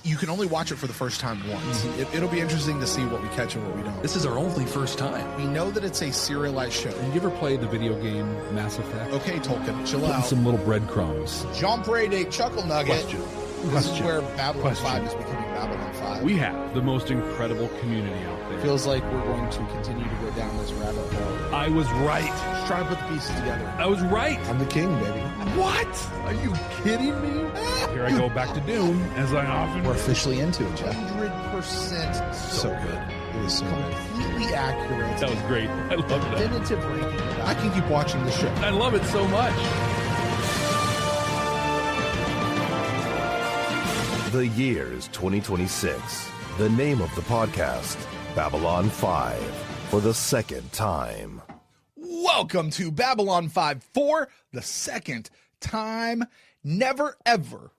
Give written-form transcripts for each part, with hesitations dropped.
you can only watch it for the first time once. It'll be interesting to see what we catch and what we don't. This is our only first time. We know that it's a serialized show. Have you ever played the video game Mass Effect? Okay, Tolkien, chill Putting out. some little breadcrumbs. Jean Brede Chuckle Nugget. Question. This is where Babylon 5 is becoming Babylon 5. We have the most incredible community out there. Feels like we're going to continue to go down this rabbit hole. I was right. Just trying to put the pieces together. I was right. I'm the king, baby. What? Are you kidding me? Here I go back to Doom, as I often We're do. officially into it, Jeff. 100% so good. It was so completely accurate. That was great. I love that. Definitive ranking. I can keep watching the show. I love it so much. The year is 2026. The name of the podcast, Babylon 5, for the second time. Welcome to Babylon 5 for the second time. Never, ever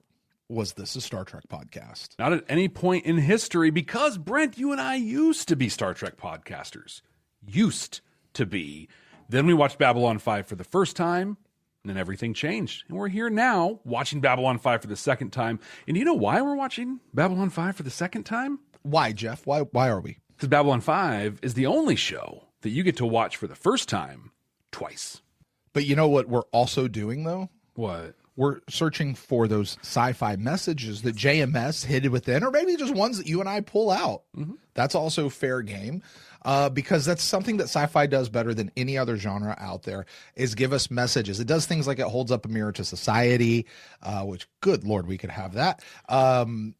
was this a Star Trek podcast. Not at any point in history, because, Brent, you and I used to be Star Trek podcasters. Used to be. Then we watched Babylon 5 for the first time, and then everything changed. And we're here now watching Babylon 5 for the second time. And do you know why we're watching Babylon 5 for the second time? Why, Jeff? Why are we? Because Babylon 5 is the only show that you get to watch for the first time twice. But you know what we're also doing, though? What? We're searching for those sci-fi messages that JMS hid within, or maybe just ones that you and I pull out. Mm-hmm. That's also fair game, because that's something that sci-fi does better than any other genre out there, is give us messages. It does things like it holds up a mirror to society, which, good Lord, we could have that.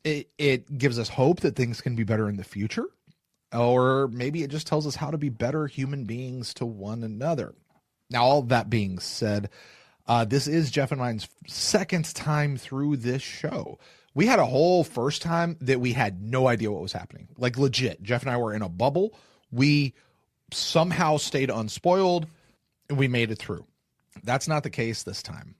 It gives us hope that things can be better in the future, or maybe it just tells us how to be better human beings to one another. Now, all that being said, this is Jeff and mine's second time through this show. We had a whole first time that we had no idea what was happening. Like, legit. Jeff and I were in a bubble. We somehow stayed unspoiled, and we made it through. That's not the case this time.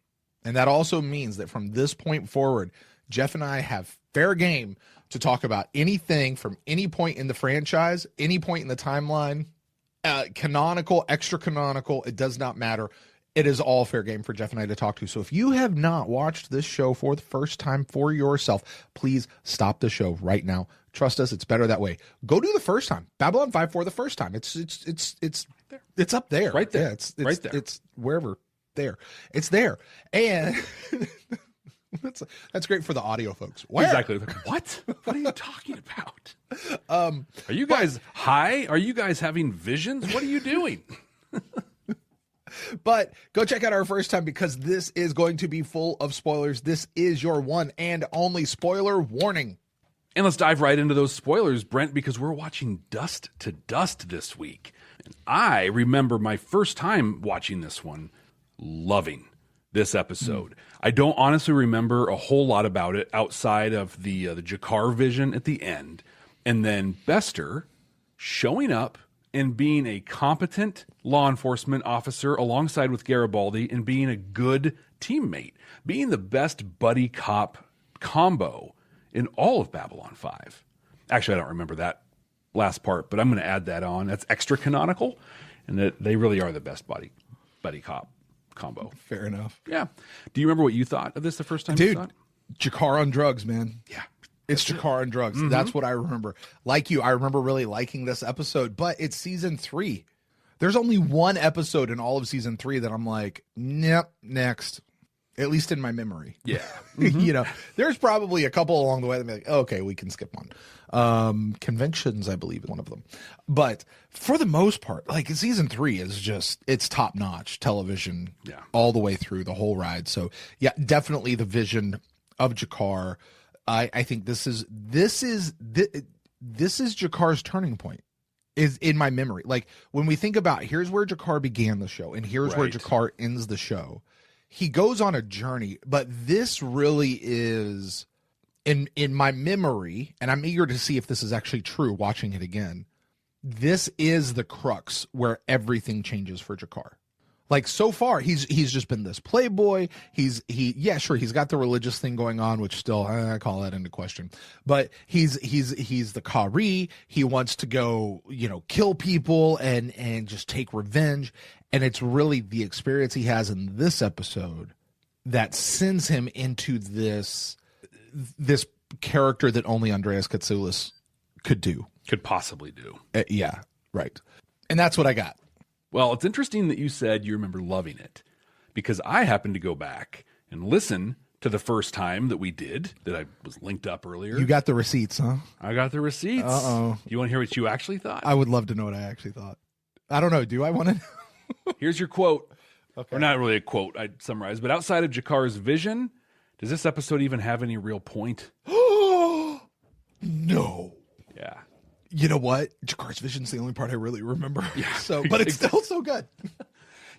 And that also means that from this point forward, Jeff and I have fair game to talk about anything from any point in the franchise, any point in the timeline, canonical, extra canonical, it does not matter. It is all fair game for Jeff and I to talk to. So if you have not watched this show for the first time for yourself, please stop the show right now. Trust us, it's better that way. Go do the first time. Babylon 5 for the first time. It's up there. Right there. Yeah, it's right there. It's wherever there. It's there. And that's great for the audio folks. Where? Exactly. What? What are you talking about? Are you guys high? Are you guys having visions? What are you doing? But go check out our first time, because this is going to be full of spoilers. This is your one and only spoiler warning. And let's dive right into those spoilers, Brent, because we're watching Dust to Dust this week. And I remember my first time watching this one, loving this episode. I don't honestly remember a whole lot about it outside of the Jakar vision at the end. And then Bester showing up and being a competent law enforcement officer alongside with Garibaldi and being a good teammate, being the best buddy cop combo in all of Babylon 5. Actually, I don't remember that last part, but I'm going to add that on. That's extra canonical, and that they really are the best buddy cop combo. Fair enough. Yeah. Do you remember what you thought of this the first time you saw it? Jakar on drugs, man. Yeah. It's Jakar on drugs. Mm-hmm. That's what I remember. Like you, I remember really liking this episode, but it's season 3. There's only one episode in all of season 3 that I'm like, nope, next. At least in my memory. Yeah. Mm-hmm. There's probably a couple along the way that be like, okay, we can skip one. Conventions, I believe, is one of them. But for the most part, like, season 3 is just, it's top notch television all the way through the whole ride. So yeah, definitely the vision of Jakar. I think this is Jakar's turning point, is in my memory. Like, when we think about, here's where Jakar began the show and here's where Jakar ends the show. He goes on a journey, but this really is in my memory, and I'm eager to see if this is actually true watching it again. This is the crux where everything changes for Jakar. Like, so far, he's just been this playboy. He's got the religious thing going on, which still, I call that into question. But he's the Kari. He wants to go, kill people and just take revenge. And it's really the experience he has in this episode that sends him into this character that only Andreas Katsoulis could do. Could possibly do. Yeah, right. And that's what I got. Well, it's interesting that you said you remember loving it, because I happened to go back and listen to the first time that we did, that I was linked up earlier. You got the receipts, huh? I got the receipts. Uh-oh. You want to hear what you actually thought? I would love to know what I actually thought. I don't know. Do I want to know? Here's your quote. Okay. Or not really a quote, I'd summarize, but outside of Jakar's vision, does this episode even have any real point? No. Yeah. You know what? Jakar's vision's the only part I really remember. Yeah. So, but it's still so good.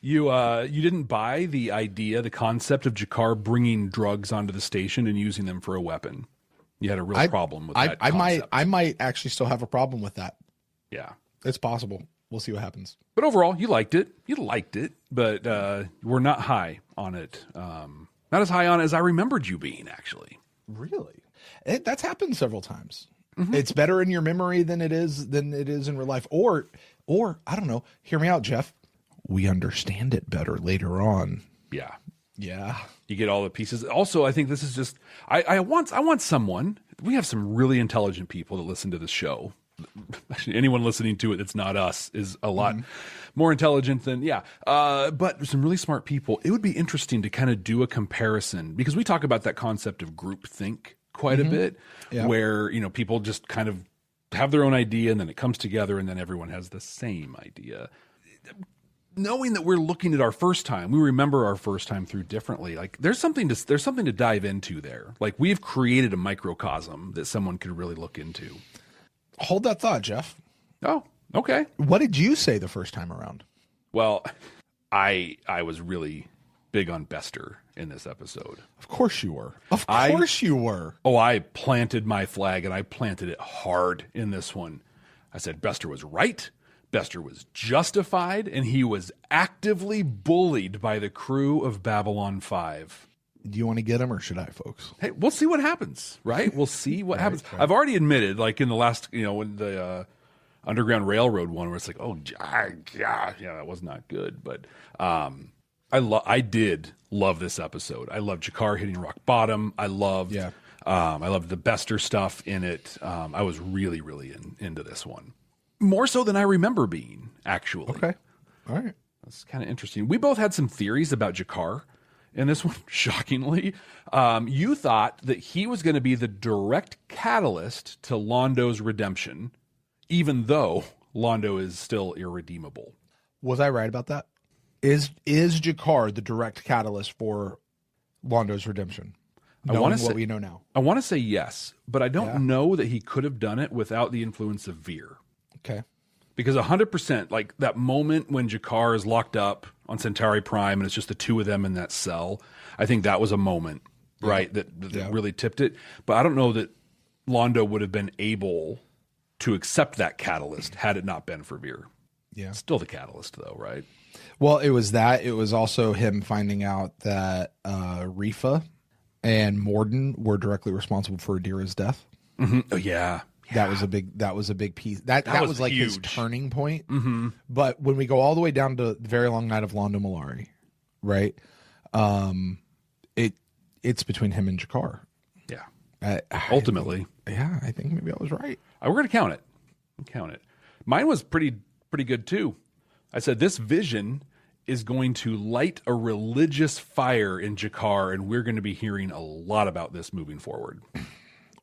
You didn't buy the idea, the concept of Jakar bringing drugs onto the station and using them for a weapon. You had a real problem with that concept. I might actually still have a problem with that. Yeah. It's possible. We'll see what happens. But overall, you liked it. You liked it, but we're not high on it. Not as high on it as I remembered you being, actually. Really? That's happened several times. Mm-hmm. It's better in your memory than it is in real life. Or I don't know. Hear me out, Jeff. We understand it better later on. Yeah. Yeah. You get all the pieces. Also, I think this is just I want someone. We have some really intelligent people that listen to this show. Actually, anyone listening to it that's not us is a lot more intelligent than but some really smart people. It would be interesting to kind of do a comparison, because we talk about that concept of groupthink quite a bit, where people just kind of have their own idea and then it comes together and then everyone has the same idea. Knowing that we're looking at our first time, we remember our first time through differently. Like there's something to dive into there. Like we've created a microcosm that someone could really look into. Hold that thought, Jeff. Oh, okay. What did you say the first time around? Well, I was really big on Bester in this episode. Of course you were. Of course you were. Oh, I planted my flag, and I planted it hard in this one. I said Bester was right. Bester was justified, and he was actively bullied by the crew of Babylon 5. Do you want to get him, or should I, folks? Hey, we'll see what happens, right? We'll see what happens. Right. I've already admitted, like in the last, when the Underground Railroad one, where it's like, that was not good. But I did love this episode. I loved Jakar hitting rock bottom. I loved the Bester stuff in it. I was really, really into this one. More so than I remember being, actually. Okay. All right. That's kind of interesting. We both had some theories about Jakar in this one, shockingly. You thought that he was going to be the direct catalyst to Londo's redemption, even though Londo is still irredeemable. Was I right about that? Is Jakar the direct catalyst for Londo's redemption? Knowing what we know now. I want to say yes, but I don't know that he could have done it without the influence of Veer. Okay. Because 100%, like that moment when Jakar is locked up on Centauri Prime and it's just the two of them in that cell, I think that was a moment, right, that really tipped it. But I don't know that Londo would have been able to accept that catalyst had it not been for Veer. Yeah. Still the catalyst, though, right? Well, it was that. It was also him finding out that Rifa and Morden were directly responsible for Adira's death. Mm-hmm. Oh, yeah. That was a big piece. That was like huge. His turning point. Mm-hmm. But when we go all the way down to the Very Long Night of Londo Mollari, right? It's between him and Jakar. Yeah. Ultimately. I think maybe I was right. We're going to count it. Mine was pretty good too. I said this vision is going to light a religious fire in Jakar, and we're going to be hearing a lot about this moving forward.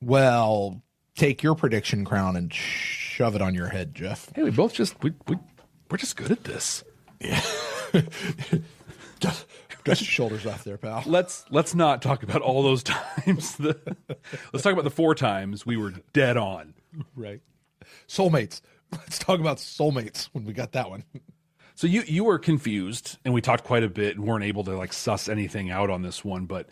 Well, take your prediction crown and shove it on your head, Jeff. Hey, we both we're just good at this. Yeah. Just your shoulders off there, pal. Let's not talk about all those times. Let's talk about the 4 times we were dead on. Right. Soulmates. Let's talk about soulmates when we got that one. So you were confused, and we talked quite a bit and weren't able to like suss anything out on this one, but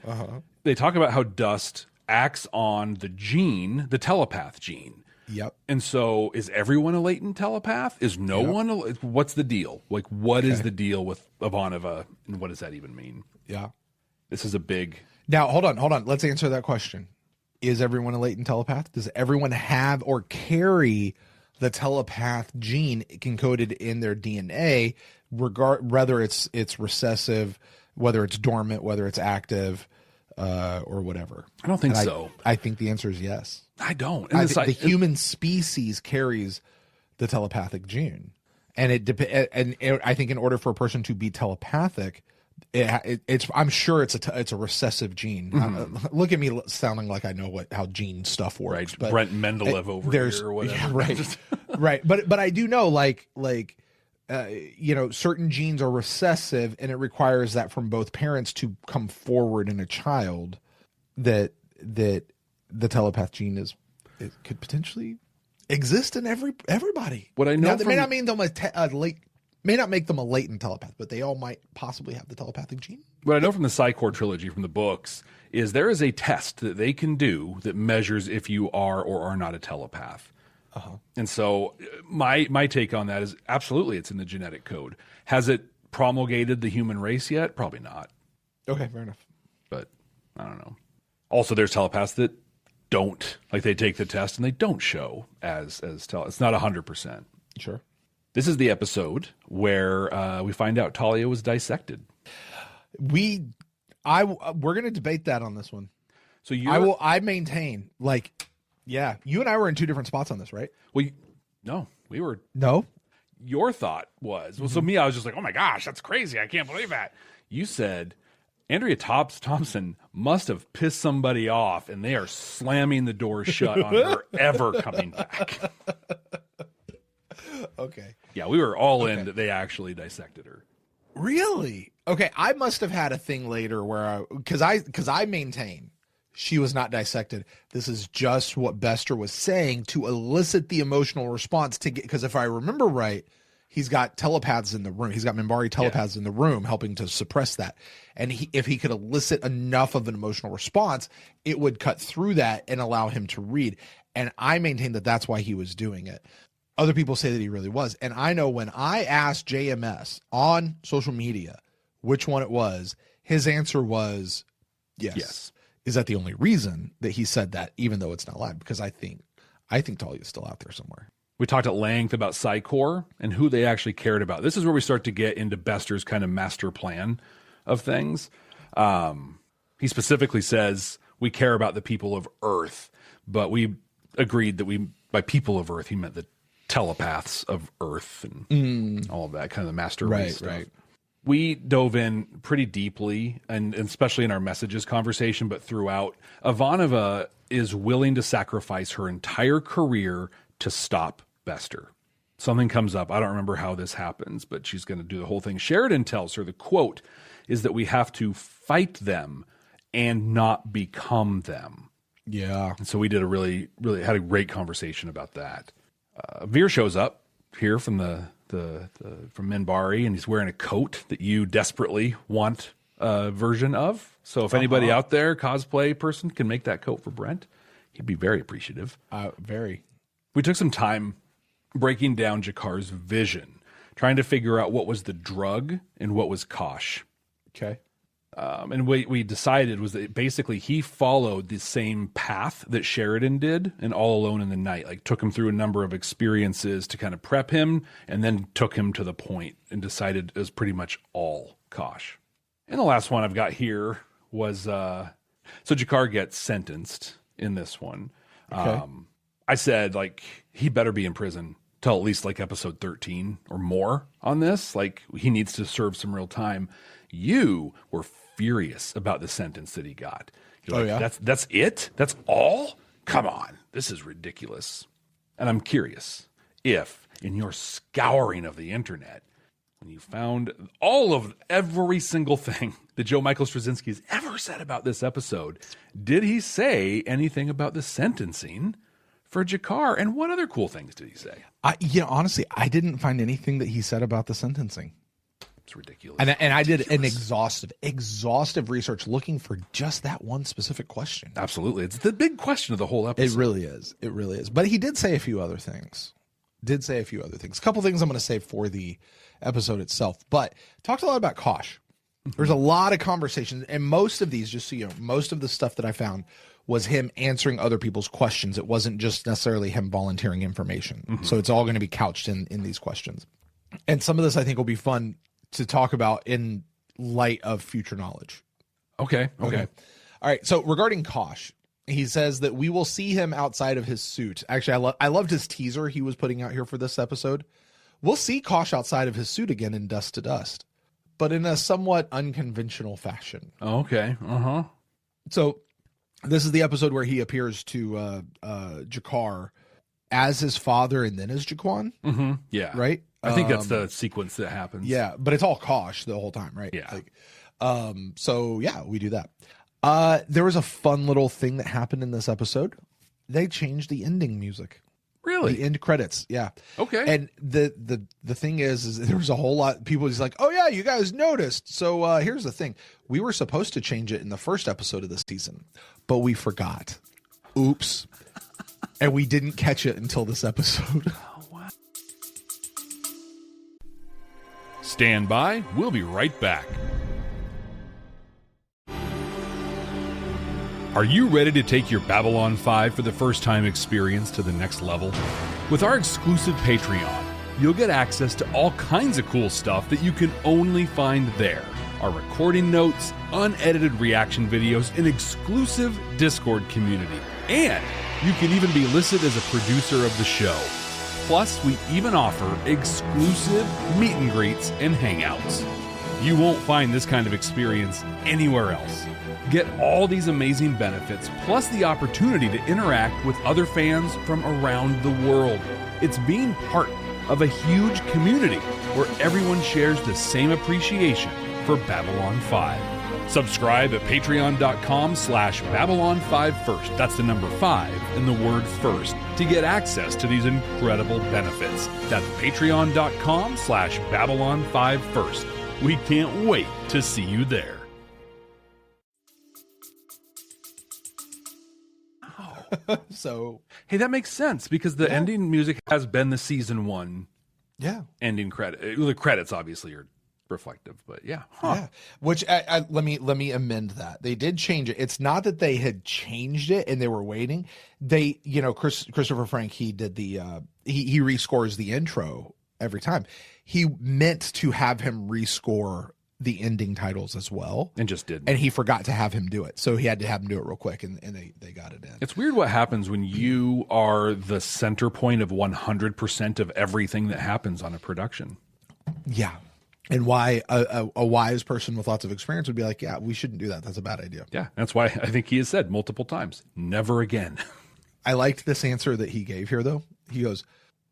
they talk about how Dust acts on the gene, the telepath gene. Yep. And so is everyone a latent telepath? Is no one? What's the deal? Like, what is the deal with Ivanova, and what does that even mean? Yeah. This is a big... Now, hold on. Let's answer that question. Is everyone a latent telepath? Does everyone have or carry the telepath gene encoded in their DNA, whether it's recessive, whether it's dormant, whether it's active? or whatever? I don't think And so. I think the answer is yes. I don't. I think the human species carries the telepathic gene, and I think in order for a person to be telepathic, I'm sure it's a recessive gene. Look at me sounding like I know how gene stuff works. Right, but Brent Mendeleev over here or whatever. Yeah, right, right. But I do know certain genes are recessive, and it requires that from both parents to come forward in a child that the telepath gene could potentially exist in everybody. What I know may not mean them may not make them a latent telepath, but they all might possibly have the telepathic gene. What I know from the Psychor trilogy, from the books, is there is a test that they can do that measures if you are or are not a telepath. And so my take on that is absolutely it's in the genetic code. Has it promulgated the human race yet? Probably not. Okay, fair enough. But I don't know. Also, there's telepaths that don't, like they take the test and they don't show as it's not 100%. Sure. This is the episode where we find out Talia was dissected. We're going to debate that on this one. So I maintain, yeah, you and I were in two different spots on this, right? Well, no, we were. No? Your thought was, well, so me, I was just like, oh my gosh, that's crazy. I can't believe that. You said Andrea Thompson must have pissed somebody off and they are slamming the door shut on her ever coming back. Okay. Yeah, we were all in that they actually dissected her. Really? Okay, I must have had a thing later where because I maintain she was not dissected. This is just what Bester was saying to elicit the emotional response because if I remember right, he's got telepaths in the room. He's got Minbari telepaths in the room helping to suppress that. And if he could elicit enough of an emotional response, it would cut through that and allow him to read. And I maintain that that's why he was doing it. Other people say that he really was. And I know when I asked JMS on social media which one it was, his answer was yes. Is that the only reason that he said that, even though it's not live? Because I think Talia's still out there somewhere. We talked at length about Psychor and who they actually cared about. This is where we start to get into Bester's kind of master plan of things. He specifically says, we care about the people of Earth, but we agreed that by people of Earth, he meant the telepaths of Earth and all of that, kind of the master race stuff. Right. We dove in pretty deeply, and especially in our messages conversation, but throughout. Ivanova is willing to sacrifice her entire career to stop Bester. Something comes up. I don't remember how this happens, but she's going to do the whole thing. Sheridan tells her the quote is that we have to fight them and not become them. Yeah. And so we did really had a great conversation about that. Veer shows up here from from Minbari, and he's wearing a coat that you desperately want a version of. So if anybody out there, cosplay person, can make that coat for Brent, he'd be very appreciative. Very. We took some time breaking down Jakar's vision, trying to figure out what was the drug and what was Kosh. Okay. And what we decided was that basically he followed the same path that Sheridan did in All Alone in the Night. Like took him through a number of experiences to kind of prep him and then took him to the point and decided it was pretty much all Kosh. And the last one I've got here was, so Jakar gets sentenced in this one. Okay. I said, he better be in prison till at least episode 13 or more on this. He needs to serve some real time. You were furious about the sentence that he got. You're yeah? That's it? That's all? Come on. This is ridiculous. And I'm curious if, in your scouring of the internet, when you found every single thing that Joe Michael Straczynski has ever said about this episode, did he say anything about the sentencing for Jakar? And what other cool things did he say? Honestly, I didn't find anything that he said about the sentencing. It's ridiculous. And I did an exhaustive research looking for just that one specific question. Absolutely. It's the big question of the whole episode. It really is. But he did say a few other things. A couple things I'm going to say for the episode itself. But talked a lot about Kosh. There's a lot of conversations. And most of these, just so you know, most of the stuff that I found was him answering other people's questions. It wasn't just necessarily him volunteering information. Mm-hmm. So it's all going to be couched in these questions. And some of this I think will be fun to talk about in light of future knowledge. Okay. All All right. So regarding Kosh, he says that we will see him outside of his suit. Actually, I loved his teaser he was putting out here for this episode. We'll see Kosh outside of his suit again in Dust to Dust, but in a somewhat unconventional fashion. Okay. Uh-huh. So this is the episode where he appears to Jakar as his father and then as Jaquan. Mm-hmm. Yeah. Right? I think that's the sequence that happens. Yeah, but it's all Kosh the whole time, right? Yeah. So yeah, we do that. There was a fun little thing that happened in this episode. They changed the ending music. Really? The end credits. Yeah. Okay. And the thing is there was a whole lot of people just like, oh yeah, you guys noticed. So here's the thing. We were supposed to change it in the first episode of this season, but we forgot. Oops. And we didn't catch it until this episode. Oh, wow. Stand by. We'll be right back. Are you ready to take your Babylon 5 for the first time experience to the next level? With our exclusive Patreon, you'll get access to all kinds of cool stuff that you can only find there. Our recording notes, unedited reaction videos, an exclusive Discord community, and you can even be listed as a producer of the show. Plus, we even offer exclusive meet and greets and hangouts. You won't find this kind of experience anywhere else. Get all these amazing benefits, plus the opportunity to interact with other fans from around the world. It's being part of a huge community where everyone shares the same appreciation for Babylon 5. Subscribe at patreon.com/Babylon5First. That's the number 5 and the word first to get access to these incredible benefits. That's patreon.com/Babylon5First. We can't wait to see you there. So Hey, that makes sense because the ending music has been the season 1 ending credit. The credits obviously are reflective, but yeah. Yeah. Which let me amend that. They did change it. It's not that they had changed it and they were waiting. They, Christopher Frank, he did the he rescores the intro every time. He meant to have him rescore the ending titles as well, And just didn't. and he forgot to have him do it, so he had to have him do it real quick, and they got it in. It's weird what happens when you are the center point of 100% of everything that happens on a production. Yeah. And why a wise person with lots of experience would be like, yeah, we shouldn't do that. That's a bad idea. Yeah, that's why I think he has said multiple times, never again. I liked this answer that he gave here, though. He goes,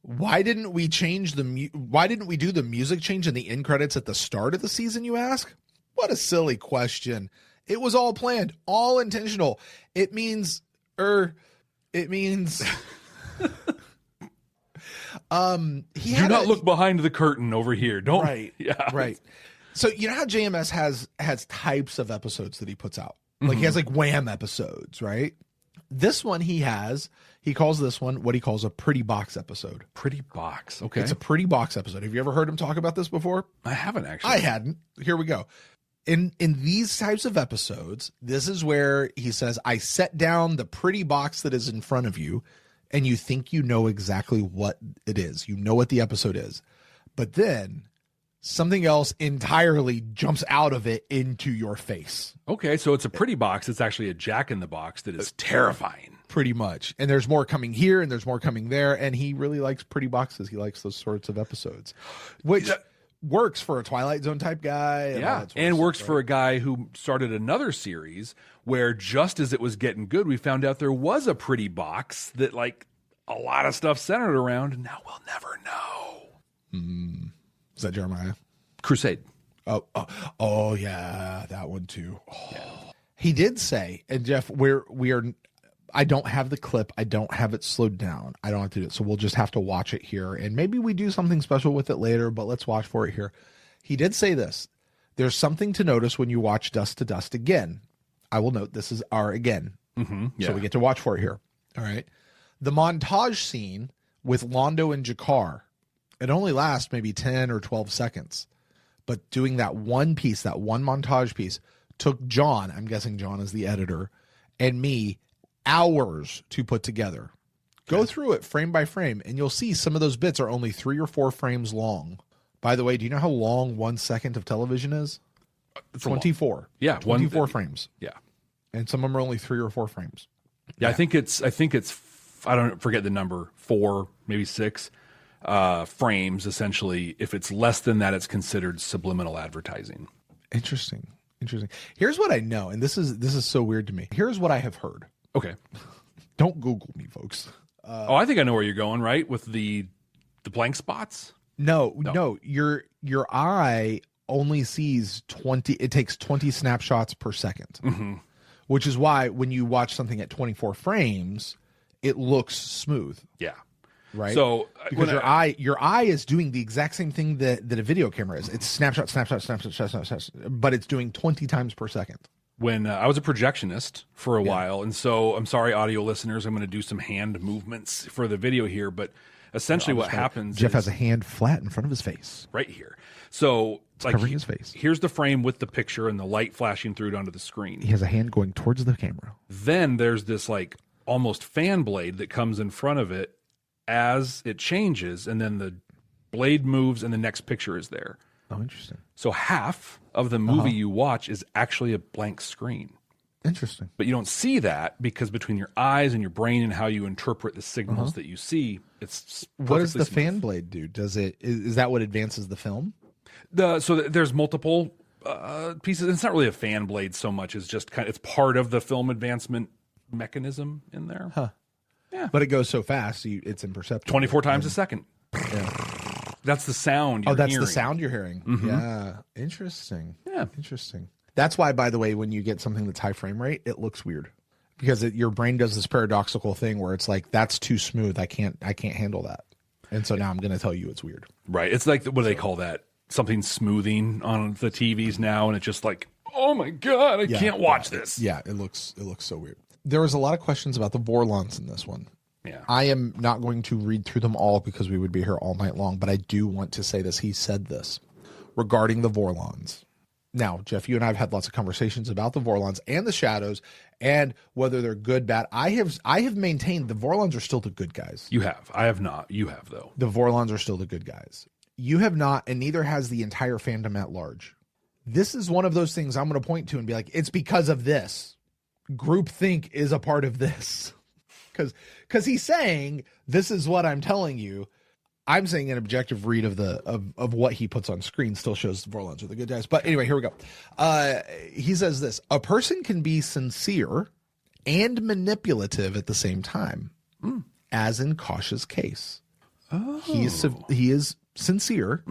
why didn't we do the music change in the end credits at the start of the season, you ask? What a silly question. It was all planned, all intentional. It means do not look behind the curtain over here. Don't. Right. Yeah. Right. So you know how JMS has types of episodes that he puts out? Like he has like Wham episodes, right? This one he calls this one what he calls a pretty box episode. Pretty box. Okay. It's a pretty box episode. Have you ever heard him talk about this before? I haven't actually. I hadn't. Here we go. In these types of episodes, this is where he says, I set down the pretty box that is in front of you, and you think you know exactly what it is. You know what the episode is. But then something else entirely jumps out of it into your face. Okay, so it's a pretty box. It's actually a Jack in the Box that is terrifying. Pretty much. And there's more coming here and there's more coming there. And he really likes pretty boxes. He likes those sorts of episodes, which works for a Twilight Zone type guy. Yeah, and works for a guy who started another series where just as it was getting good, we found out there was a pretty box that like a lot of stuff centered around, and now we'll never know. Is that Jeremiah? Crusade. Oh yeah, that one too. Oh. Yeah. He did say, and Jeff, we are. I don't have the clip. I don't have it slowed down. I don't have to do it. So we'll just have to watch it here. And maybe we do something special with it later, but let's watch for it here. He did say this. There's something to notice when you watch Dust to Dust again. I will note this is our again. Yeah. So we get to watch for it here. All right. The montage scene with Londo and Jakar, it only lasts maybe 10 or 12 seconds. But doing that one piece, that one montage piece, took John, I'm guessing John is the editor, and me hours to put together. Go through it frame by frame, and you'll see some of those bits are only 3 or 4 frames long. By the way, do you know how long 1 second of television is? It's 24. Yeah. 24 frames. Yeah. And some of them are only 3 or 4 frames. Yeah, I think it's I don't forget the number, 4, maybe 6 frames essentially. If it's less than that, it's considered subliminal advertising. Interesting. Here's what I know, and this is so weird to me. Here's what I have heard. Okay. Don't Google me, folks. I think I know where you're going, right? With the blank spots? No. Your eye only sees 20. It takes 20 snapshots per second, which is why when you watch something at 24 frames, it looks smooth. Yeah. Right. So because your eye is doing the exact same thing that a video camera is. It's snapshot, but it's doing 20 times per second. When I was a projectionist for a while, and so I'm sorry, audio listeners, I'm going to do some hand movements for the video here, but essentially what happens Jeff has a hand flat in front of his face. Right here. So it's like covering his face. Here's the frame with the picture and the light flashing through it onto the screen. He has a hand going towards the camera. Then there's this like almost fan blade that comes in front of it as it changes, and then the blade moves and the next picture is there. Oh, interesting. So half of the movie you watch is actually a blank screen. Interesting. But you don't see that because between your eyes and your brain and how you interpret the signals that you see, it's what does the smooth. fan blade do? Is that what advances the film? So there's multiple pieces. It's not really a fan blade so much as just it's part of the film advancement mechanism in there. Huh. Yeah. But it goes so fast, it's imperceptible. 24 times a second. Yeah. That's the sound you're hearing. The sound you're hearing. Yeah. Interesting. Yeah. Interesting. That's why, by the way, when you get something that's high frame rate, it looks weird. Because your brain does this paradoxical thing where it's like, that's too smooth. I can't handle that. And so now I'm going to tell you it's weird. Right. It's like, what do they call that? Something smoothing on the TVs now, and it's just like, oh my God, I can't watch this. Yeah, it looks so weird. There was a lot of questions about the Vorlons in this one. Yeah. I am not going to read through them all because we would be here all night long, but I do want to say this. He said this regarding the Vorlons. Now, Jeff, you and I have had lots of conversations about the Vorlons and the Shadows and whether they're good, bad. I have maintained the Vorlons are still the good guys. You have. I have not. You have, though. The Vorlons are still the good guys. You have not, and neither has the entire fandom at large. This is one of those things I'm going to point to and be like, it's because of this. Groupthink is a part of this. Because he's saying, this is what I'm telling you. I'm saying an objective read of what he puts on screen still shows the Vorlons are the good guys. But anyway, here we go. He says this: a person can be sincere and manipulative at the same time, as in Kosh's case. Oh. He is sincere,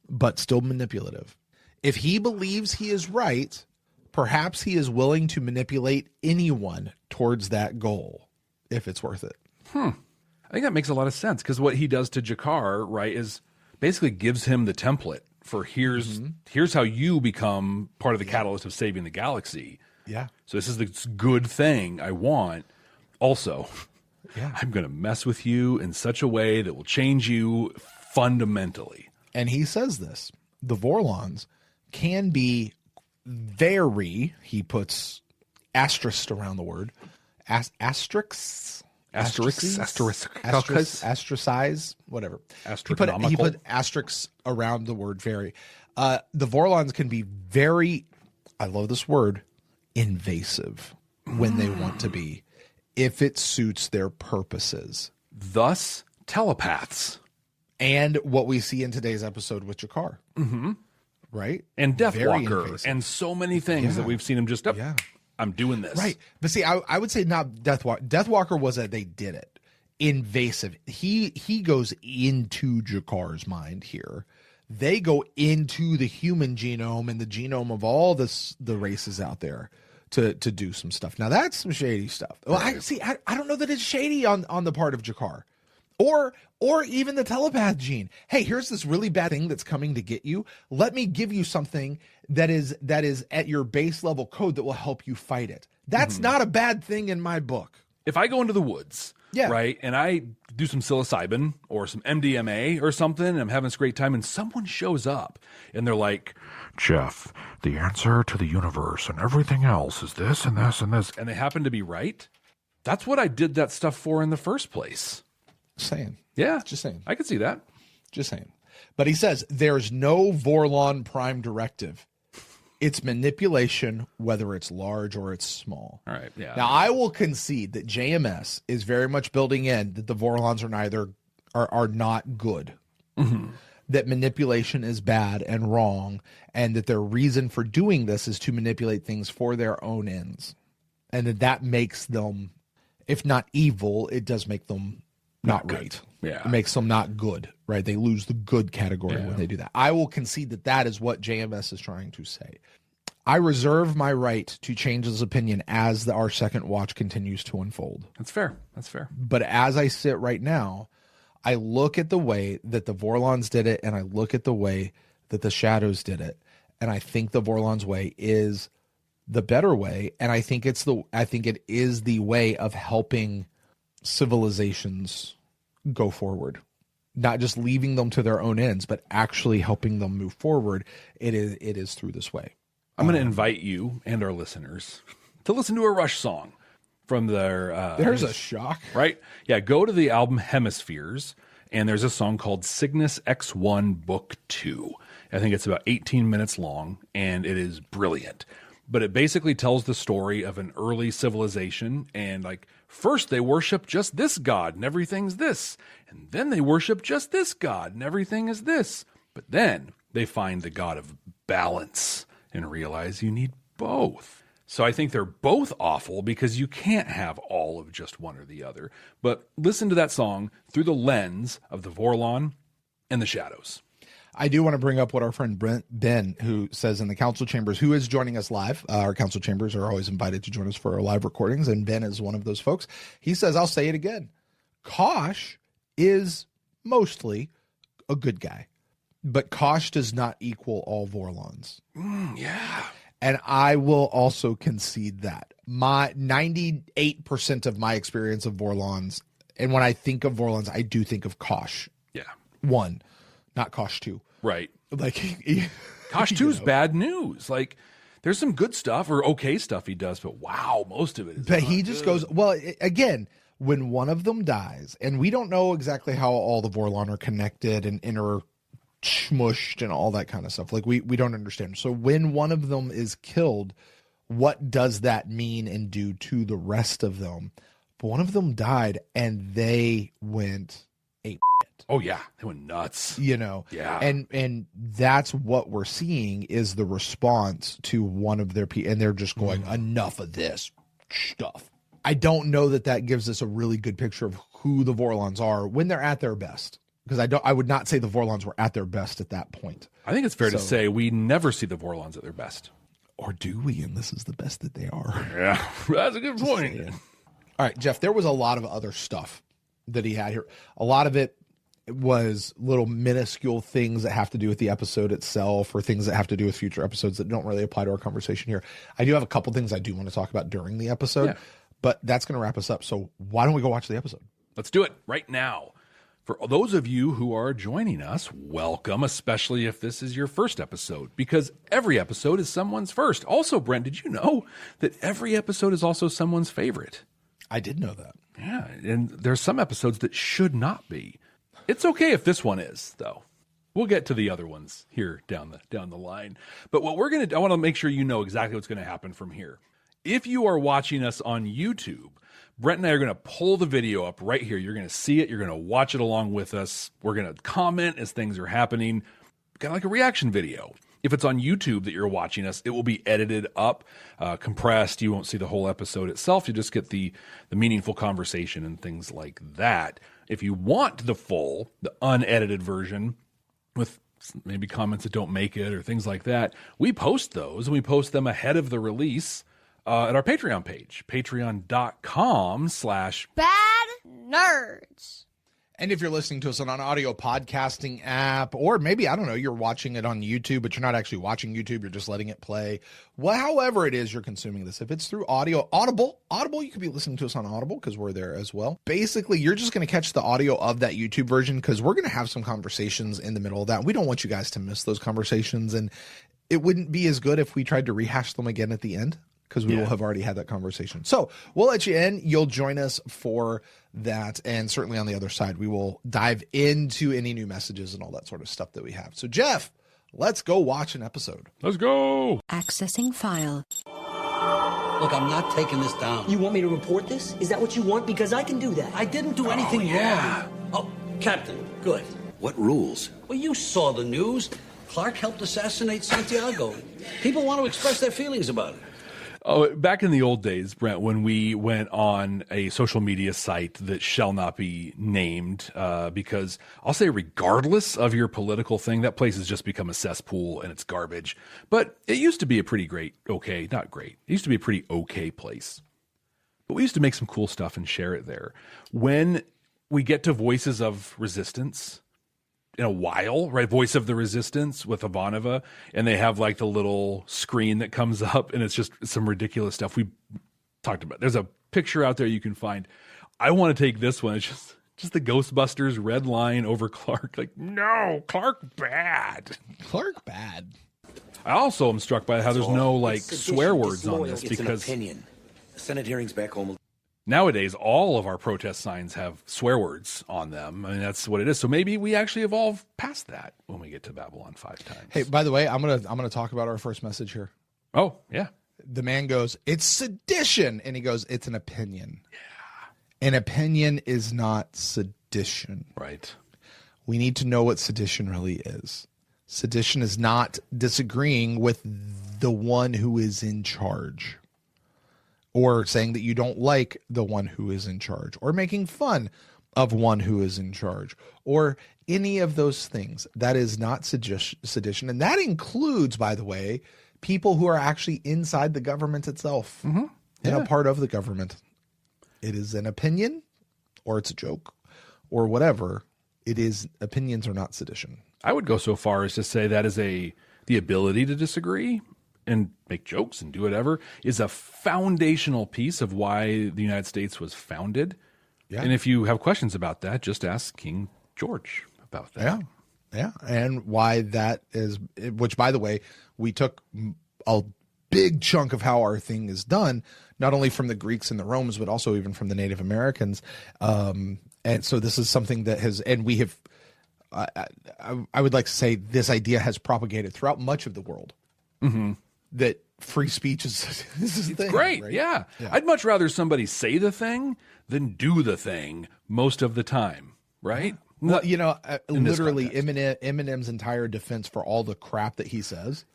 but still manipulative. If he believes he is right, perhaps he is willing to manipulate anyone towards that goal if it's worth it. I think that makes a lot of sense because what he does to G'Kar, right, is basically gives him the template for here's how you become part of the catalyst of saving the galaxy. Yeah. So this is the good thing I want. Also, I'm going to mess with you in such a way that will change you fundamentally. And he says this: the Vorlons can be very, he puts asterisk around the word, asterisks, astricize, whatever. He put asterisks around the word very. The Vorlons can be very, I love this word, invasive when they want to be, if it suits their purposes. Thus, telepaths. And what we see in today's episode with G'Kar. Right? And Deathwalker. And so many things that we've seen him just, I'm doing this. Right. But see, I would say not Deathwalker. Deathwalker was they did it. Invasive. He goes into G'Kar's mind here. They go into the human genome and the genome of all the races out there to do some stuff. Now that's some shady stuff. Well, I don't know that it's shady on the part of G'Kar. Or even the telepath gene. Hey, here's this really bad thing that's coming to get you. Let me give you something that is at your base level code that will help you fight it. That's not a bad thing in my book. If I go into the woods, right, and I do some psilocybin or some MDMA or something, and I'm having this great time, and someone shows up, and they're like, Jeff, the answer to the universe and everything else is this and this and this, and they happen to be right, that's what I did that stuff for in the first place. Saying. Yeah. Just saying. I could see that. Just saying. But he says there's no Vorlon prime directive. It's manipulation, whether it's large or it's small. All right. Yeah. Now, I will concede that JMS is very much building in that the Vorlons are not good. Mm-hmm. That manipulation is bad and wrong, and that their reason for doing this is to manipulate things for their own ends. And that makes them, if not evil, it does make them not right. Yeah. It makes them not good, right? They lose the good category when they do that. I will concede that that is what JMS is trying to say. I reserve my right to change his opinion as our second watch continues to unfold. That's fair. That's fair. But as I sit right now, I look at the way that the Vorlons did it, and I look at the way that the Shadows did it, and I think the Vorlons' way is the better way, and I think it is the way of helping civilizations go forward, not just leaving them to their own ends, but actually helping them move forward. It is through this way. I'm going to invite you and our listeners to listen to a Rush song from their There's a shock, right? Yeah, go to the album Hemispheres, and there's a song called Cygnus X1 Book 2. I think it's about 18 minutes long, and it is brilliant. But it basically tells the story of an early civilization, and like first they worship just this god, and everything's this. And then they worship just this god, and everything is this. But then they find the god of balance and realize you need both. So I think they're both awful because you can't have all of just one or the other. But listen to that song through the lens of the Vorlon and the Shadows. I do want to bring up what our friend Ben, who says in the council chambers, who is joining us live. Our council chambers are always invited to join us for our live recordings, and Ben is one of those folks. He says, I'll say it again. Kosh is mostly a good guy, but Kosh does not equal all Vorlons. Yeah. And I will also concede that. My 98% of my experience of Vorlons, and when I think of Vorlons, I do think of Kosh. Yeah. 1, not Kosh 2. Right. Like Kosh 2's bad news. Like, there's some good stuff or okay stuff he does, but wow, most of it is. But he just goes, well, again, when one of them dies, and we don't know exactly how all the Vorlon are connected and smushed and all that kind of stuff. Like we don't understand. So when one of them is killed, what does that mean and do to the rest of them? But one of them died and they went ape. Oh yeah, they went nuts. Yeah. And that's what we're seeing is the response to one of their people, and they're just going, enough of this stuff. I don't know that gives us a really good picture of who the Vorlons are when they're at their best. Because I would not say the Vorlons were at their best at that point. I think it's fair to say we never see the Vorlons at their best. Or do we? And this is the best that they are. Yeah, that's a good point. All right, Jeff, there was a lot of other stuff that he had here. A lot of it was little minuscule things that have to do with the episode itself or things that have to do with future episodes that don't really apply to our conversation here. I do have a couple things I do want to talk about during the episode, but that's going to wrap us up. So why don't we go watch the episode? Let's do it right now. For those of you who are joining us, welcome, especially if this is your first episode, because every episode is someone's first. Also, Brent, did you know that every episode is also someone's favorite? I did know that. Yeah, and there's some episodes that should not be. It's okay if this one is, though. We'll get to the other ones here down the line. But what we're going to do, I want to make sure you know exactly what's going to happen from here. If you are watching us on YouTube, Brent and I are going to pull the video up right here. You're going to see it. You're going to watch it along with us. We're going to comment as things are happening, kind of like a reaction video. If it's on YouTube that you're watching us, it will be edited up, compressed. You won't see the whole episode itself. You just get the meaningful conversation and things like that. If you want the unedited version with maybe comments that don't make it or things like that, we post those, and we post them ahead of the release at our Patreon page, patreon.com/badnerds. And if you're listening to us on an audio podcasting app, or maybe, I don't know, you're watching it on YouTube, but you're not actually watching YouTube, you're just letting it play. Well, however it is you're consuming this, if it's through audio, Audible, you could be listening to us on Audible because we're there as well. Basically, you're just going to catch the audio of that YouTube version because we're going to have some conversations in the middle of that. We don't want you guys to miss those conversations, and it wouldn't be as good if we tried to rehash them again at the end, because we will have already had that conversation. So we'll let you in. You'll join us for that. And certainly on the other side, we will dive into any new messages and all that sort of stuff that we have. So, Jeff, Let's go watch an episode. Let's go. Accessing file. Look, I'm not taking this down. You want me to report this? Is that what you want? Because I can do that. I didn't do anything wrong. Oh, Captain, good. What rules? Well, you saw the news. Clark helped assassinate Santiago. People want to express their feelings about it. Oh, back in the old days, Brent, when we went on a social media site that shall not be named, because I'll say regardless of your political thing, that place has just become a cesspool and it's garbage. But it used to be a pretty great, not great. It used to be a pretty okay place. But we used to make some cool stuff and share it there. When we get to Voices of Resistance in a while, right? Voice of the Resistance with Ivanova, and they have like the little screen that comes up and it's just some ridiculous stuff we talked about. There's a picture out there you can find. I want to take this one. It's just the Ghostbusters red line over Clark. Like, no, Clark bad. Clark bad. I also am struck by how there's no like swear words on this It's because an opinion. The Senate hearings back home. nowadays, all of our protest signs have swear words on them. I mean, that's what it is. So maybe we actually evolve past that when we get to Babylon 5 times. Hey, by the way, I'm gonna talk about our first message here. Oh, yeah. The man goes, "It's sedition," and he goes, "It's an opinion." Yeah. An opinion is not sedition. Right. We need to know what sedition really is. Sedition is not disagreeing with the one who is in charge, or saying that you don't like the one who is in charge, or making fun of one who is in charge, or any of those things. That is not sedition. And that includes, by the way, people who are actually inside the government itself and a part of the government. It is an opinion, or it's a joke, or whatever. It is, opinions are not sedition. I would go so far as to say that is the ability to disagree and make jokes and do whatever is a foundational piece of why the United States was founded. Yeah. And if you have questions about that, just ask King George about that. Yeah. Yeah. And why that is, which, by the way, we took a big chunk of how our thing is done, not only from the Greeks and the Romans, but also even from the Native Americans. And so this is something that has, and we have, I would like to say this idea has propagated throughout much of the world. Mm-hmm. That free speech is this is the thing, great. Right? Yeah. I'd much rather somebody say the thing than do the thing most of the time. Right. Well, you know, literally Eminem's entire defense for all the crap that he says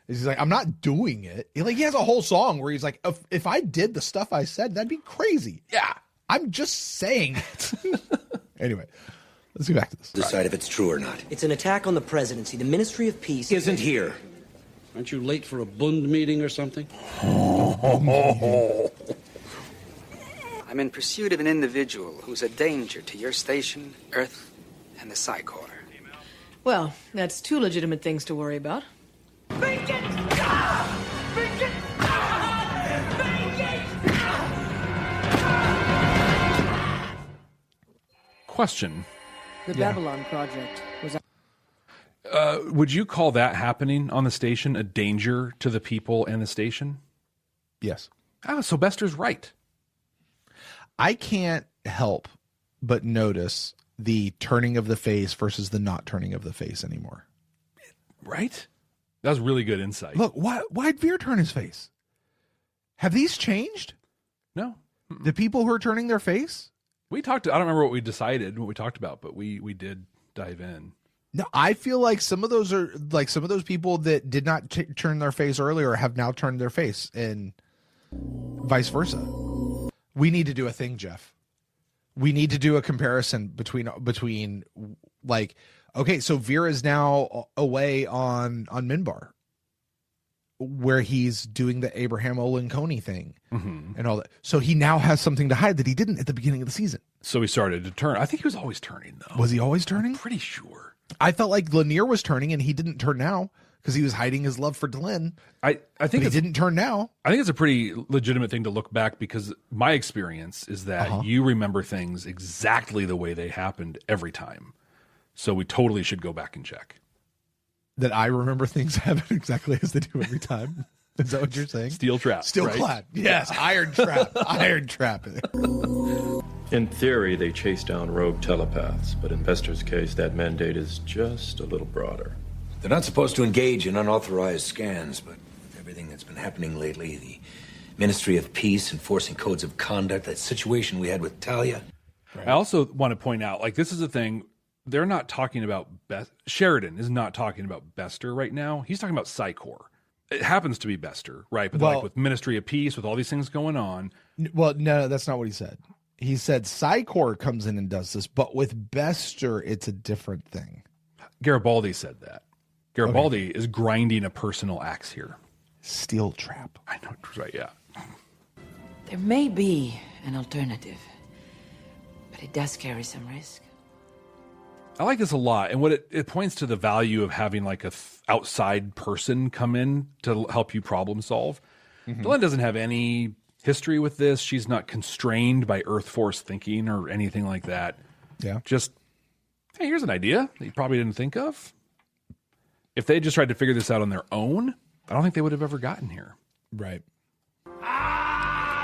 is he's like, I'm not doing it. He has a whole song where he's like, if I did the stuff I said, that'd be crazy. Yeah. I'm just saying it. Anyway, let's get back to this. Decide if it's true or not. It's an attack on the presidency. The Ministry of Peace Isn't here. Aren't you late for a Bund meeting or something? I'm in pursuit of an individual who's a danger to your station, Earth, and the Psi Corps. Well, that's two legitimate things to worry about. Question. The Babylon Project was... Would you call that happening on the station a danger to the people and the station? Yes. So Bester's right. I can't help but notice the turning of the face versus the not turning of the face anymore. Right? That was really good insight. Look, why'd Veer turn his face? Have these changed? No. The people who are turning their face? We talked, I don't remember what we decided, what we talked about, but we did dive in. No, I feel like some of those are like some of those people that did not turn their face earlier have now turned their face, and vice versa. We need to do a thing, Jeff. We need to do a comparison between like, okay, so Veer is now away on Minbar, where he's doing the Abraham Olinkoni thing and all that. So he now has something to hide that he didn't at the beginning of the season. So he started to turn. I think he was always turning, though. Was he always turning? I'm pretty sure. I felt like Lanier was turning, and he didn't turn now because he was hiding his love for Delenn. I think he didn't turn now. I think it's a pretty legitimate thing to look back, because my experience is that you remember things exactly the way they happened every time. So we totally should go back and check. That I remember things happen exactly as they do every time. Is that what you're saying? Steel trap. Steel right? clad. Yes. Iron trap. Iron trap. In theory, they chase down rogue telepaths, but in Bester's case, that mandate is just a little broader. They're not supposed to engage in unauthorized scans, but everything that's been happening lately, the Ministry of Peace enforcing codes of conduct, that situation we had with Talia. Right. I also want to point out, like, this is a thing, they're not talking about Sheridan is not talking about Bester right now. He's talking about Psychor. It happens to be Bester, right? But like with Ministry of Peace, with all these things going on. Well, no, that's not what he said. He said Psychor comes in and does this, but with Bester, it's a different thing. Garibaldi said that. Garibaldi is grinding a personal axe here. Steel trap. I know, right? Yeah. There may be an alternative, but it does carry some risk. I like this a lot, and what it points to the value of having like a outside person come in to help you problem solve. Delenn doesn't have any history with this. She's not constrained by Earth Force thinking or anything like that. Yeah. Just, hey, here's an idea that you probably didn't think of. If they just tried to figure this out on their own, I don't think they would have ever gotten here. Right.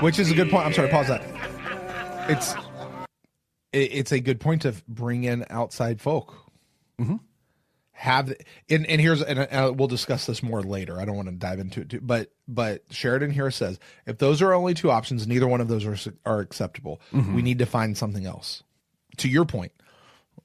Which is a good point. I'm sorry, pause that. It's a good point to bring in outside folk. And we'll discuss this more later. I don't want to dive into it too, but Sheridan here says, if those are only two options, neither one of those are acceptable. We need to find something else. To your point,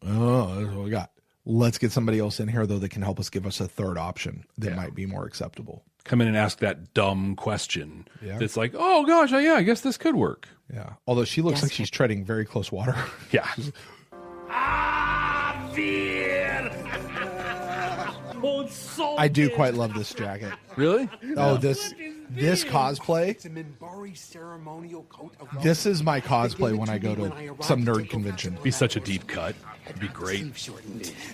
oh, that's what we got. Let's get somebody else in here, though, that can help us give us a third option that might be more acceptable. Come in and ask that dumb question. Yeah. That's like, oh, gosh, yeah, I guess this could work. Yeah. Although she looks like she's treading very close water. Yeah. I do quite love this jacket. Really? Oh, this cosplay. This is my cosplay when I go to some nerd convention. Be such a deep cut. It'd be great.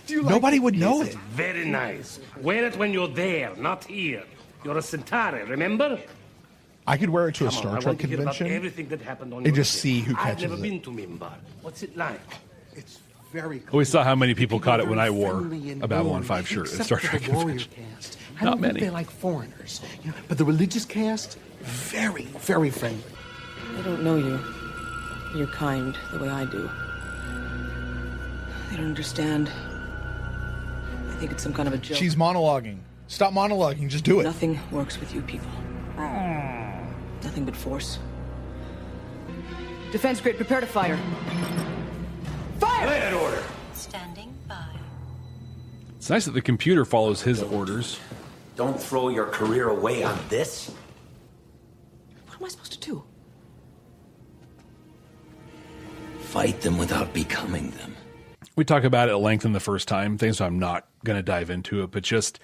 Nobody would know it. Very nice. Wear it when you're there, not here. You're a Centauri, remember? I could wear it to a Star Trek convention and just see who catches it. I've never been to Mimbar. What's it like? It's very cool. We saw how many people caught it when I wore a Babylon 5 shirt at Star Trek convention. Not many. They're like foreigners, but the religious cast, very, very friendly. They don't know you. You're kind the way I do. They don't understand. I think it's some kind of a joke. She's monologuing. Stop monologuing. Just do it. Nothing works with you people. Nothing but force. Defense grid, prepare to fire. Fire! Lay in order. Standing by. It's nice that the computer follows his orders. Don't throw your career away on this. What am I supposed to do? Fight them without becoming them. We talk about it at length in the first time, so I'm not going to dive into it, but just,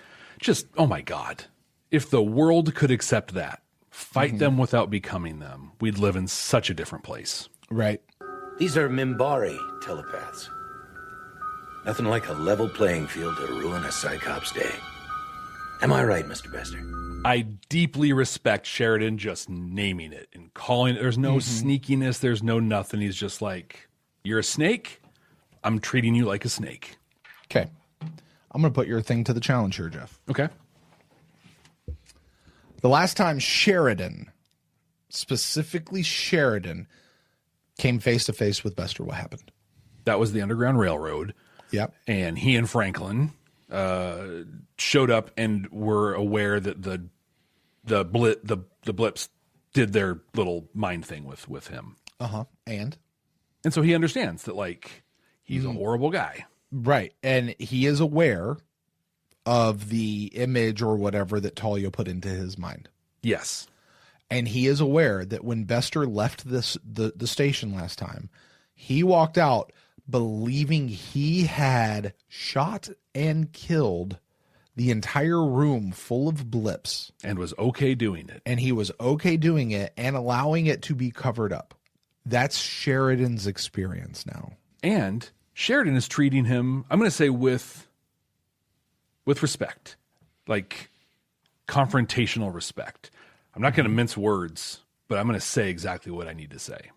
oh my God. If the world could accept that, fight them without becoming them, we'd live in such a different place. Right. These are Mimbari telepaths. Nothing like a level playing field to ruin a Psychops day. Am I right, Mr. Bester? I deeply respect Sheridan just naming it and calling it. There's no sneakiness. There's no nothing. He's just like, you're a snake. I'm treating you like a snake. Okay. I'm going to put your thing to the challenge here, Jeff. Okay. The last time Sheridan, specifically Sheridan, came face to face with Bester, what happened? That was the Underground Railroad. Yep. And he and Franklin showed up and were aware that the blips did their little mind thing with him. And so he understands that, like, he's a horrible guy. Right. And he is aware of the image or whatever that Talia put into his mind. Yes. And he is aware that when Bester left the station last time, he walked out believing he had shot and killed the entire room full of blips. And was okay doing it. And he was okay doing it and allowing it to be covered up. That's Sheridan's experience now. And Sheridan is treating him, I'm going to say, with respect. Like, confrontational respect. I'm not going to mince words, but I'm going to say exactly what I need to say.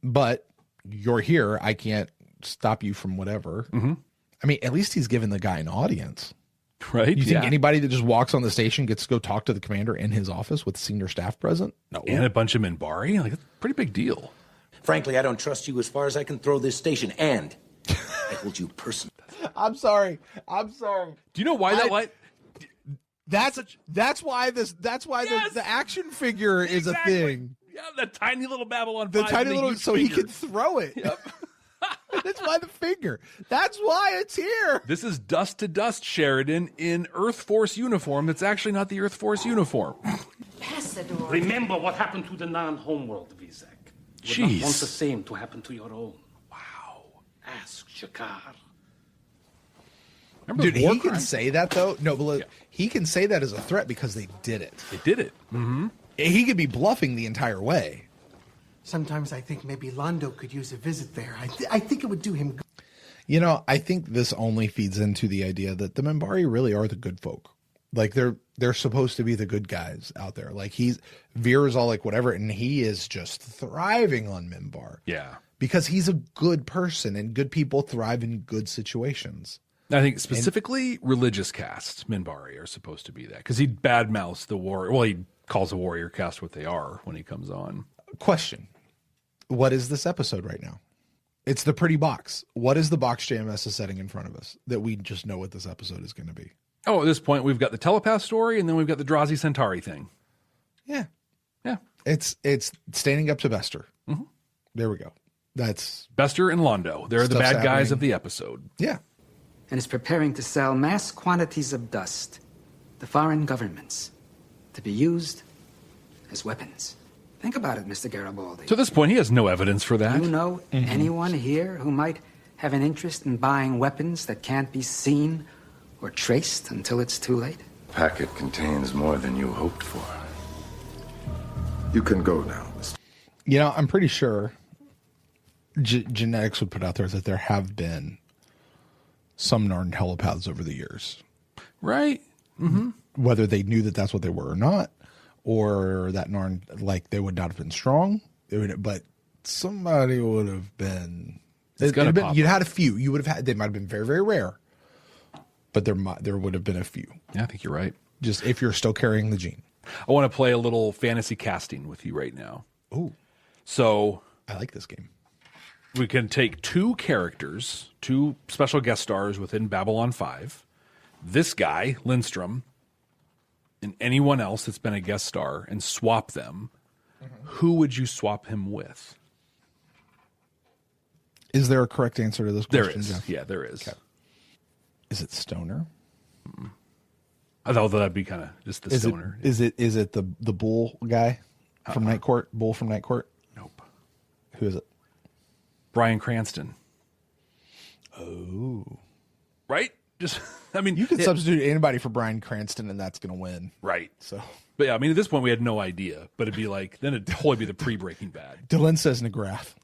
But you're here. I can't stop you from whatever. I mean, at least he's given the guy an audience. Right? You think anybody that just walks on the station gets to go talk to the commander in his office with senior staff present? No. And a bunch of Minbari? Like, that's a pretty big deal. Frankly, I don't trust you as far as I can throw this station, and I hold you personally. I'm sorry. Do you know why that light? That's why the action figure is a thing. Yeah, that tiny little Babylon 5. The tiny little, so he finger. can throw it. Yep. That's why the finger. That's why it's here. This is Dust to Dust Sheridan in Earth Force uniform. That's actually not the Earth Force uniform. Remember what happened to the non-homeworld, Vizek. You would not want the same to happen to your own. Wow. Ask Shakar. Dude, he can say that though. No, but he can say that as a threat because they did it. They did it. Mm-hmm. He could be bluffing the entire way. Sometimes I think maybe Londo could use a visit there. I think it would do him good. You know, I think this only feeds into the idea that the Minbari really are the good folk. Like they're supposed to be the good guys out there. Like Veer is all like whatever, and he is just thriving on Minbar. Yeah. Because he's a good person, and good people thrive in good situations. I think specifically religious casts, Minbari, are supposed to be that. Because he badmouths the warrior. Well, he calls the warrior caste what they are when he comes on. Question. What is this episode right now? It's the pretty box. What is the box JMS is setting in front of us that we just know what this episode is going to be? Oh, at this point, we've got the telepath story, and then we've got the Drazi Centauri thing. Yeah. Yeah. It's standing up to Bester. Mm-hmm. There we go. That's Bester and Londo. They're the bad guys of the episode. Yeah. And is preparing to sell mass quantities of dust to foreign governments to be used as weapons. Think about it, Mr. Garibaldi. So at this point, he has no evidence for that. Do you know anyone here who might have an interest in buying weapons that can't be seen or traced until it's too late? Packet contains more than you hoped for. You can go now, Mr. You know, I'm pretty sure genetics would put out there that there have been some Narn telepaths over the years. Right. Mm-hmm. Whether they knew that that's what they were or not, or that Narn, like, they would not have been strong, but somebody would have been. You'd had a few. You would have had. They might have been very, very rare, but there would have been a few. Yeah, I think you're right. Just if you're still carrying the gene. I want to play a little fantasy casting with you right now. Ooh. So I like this game. We can take two characters, two special guest stars within Babylon 5, this guy, Lindstrom, and anyone else that's been a guest star, and swap them. Mm-hmm. Who would you swap him with? Is there a correct answer to this question? There is. Jeff? Yeah, there is. Okay. Is it Stoner? Mm-mm. I thought that'd be kind of just the Stoner. Is it the Bull guy from Night Court? Bull from Night Court? Nope. Who is it? Bryan Cranston. Oh. Right? Just, I mean, you can substitute anybody for Bryan Cranston and that's going to win. Right. So, but yeah, I mean, at this point we had no idea, but it'd be like, then it'd totally be the pre-Breaking Bad. Dylan says McGrath.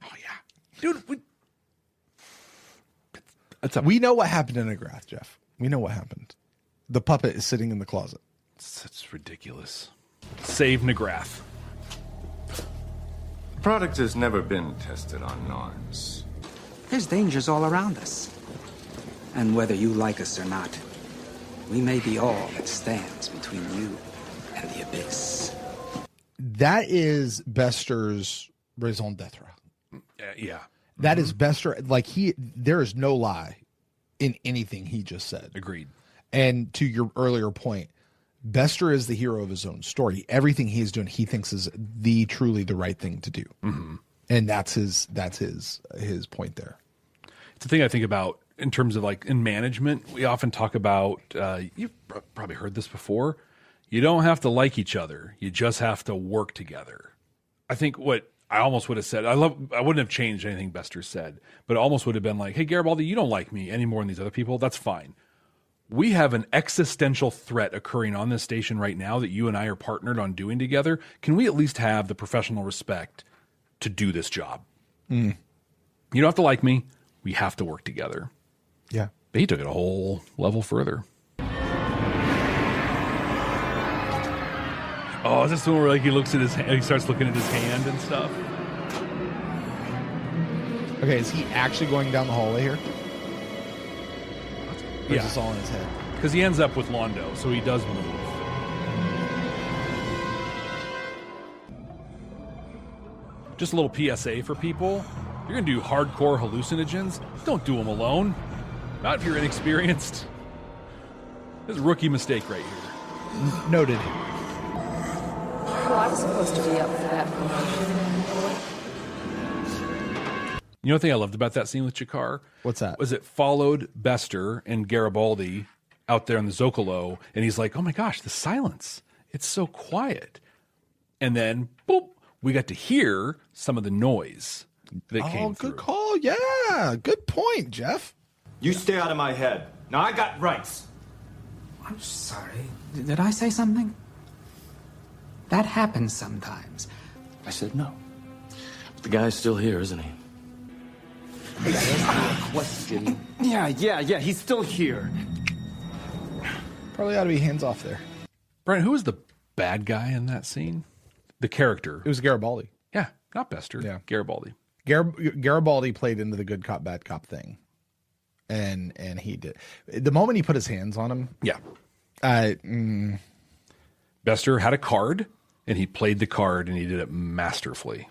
Oh yeah. Dude, we know what happened in McGrath, Jeff. We know what happened. The puppet is sitting in the closet. That's ridiculous. Save McGrath. Product has never been tested on Narns. There's dangers all around us. And whether you like us or not, we may be all that stands between you and the abyss. That is Bester's raison d'etre. Yeah. That is Bester. Like there is no lie in anything he just said. Agreed. And to your earlier point, Bester is the hero of his own story. Everything he is doing, he thinks is truly the right thing to do. Mm-hmm. And that's his point there. It's the thing I think about in terms of like in management. We often talk about, you've probably heard this before. You don't have to like each other. You just have to work together. I think what I almost would have said, I wouldn't have changed anything Bester said, but it almost would have been like, hey, Garibaldi, you don't like me any more than these other people. That's fine. We have an existential threat occurring on this station right now that you and I are partnered on doing together. Can we at least have the professional respect to do this job? Mm. You don't have to like me. We have to work together. Yeah. But he took it a whole level further. Oh, is this the one where like he looks at his hand, he starts looking at his hand and stuff? Okay, is he actually going down the hallway here? Or is this all in his head? Because he ends up with Londo, so he does move. Just a little PSA for people. You're going to do hardcore hallucinogens, don't do them alone. Not if you're inexperienced. This is a rookie mistake right here. Noted. Well, I was supposed to be up for that promotion. You know the thing I loved about that scene with Jakar? What's that? Was it followed Bester and Garibaldi out there in the Zocalo, and he's like, oh my gosh, the silence. It's so quiet. And then, boop, we got to hear some of the noise that came through. Good call. Yeah, good point, Jeff. You stay out of my head. Now I got rights. I'm sorry. Did I say something? That happens sometimes. I said no. But the guy's still here, isn't he? Question. Yeah, he's still here. Probably ought to be hands off there. Brent, who was the bad guy in that scene? The character. It was Garibaldi. Yeah, not Bester. Yeah. Garibaldi. Garibaldi played into the good cop, bad cop thing. And he did. The moment he put his hands on him. Yeah. Bester had a card, and he played the card, and he did it masterfully.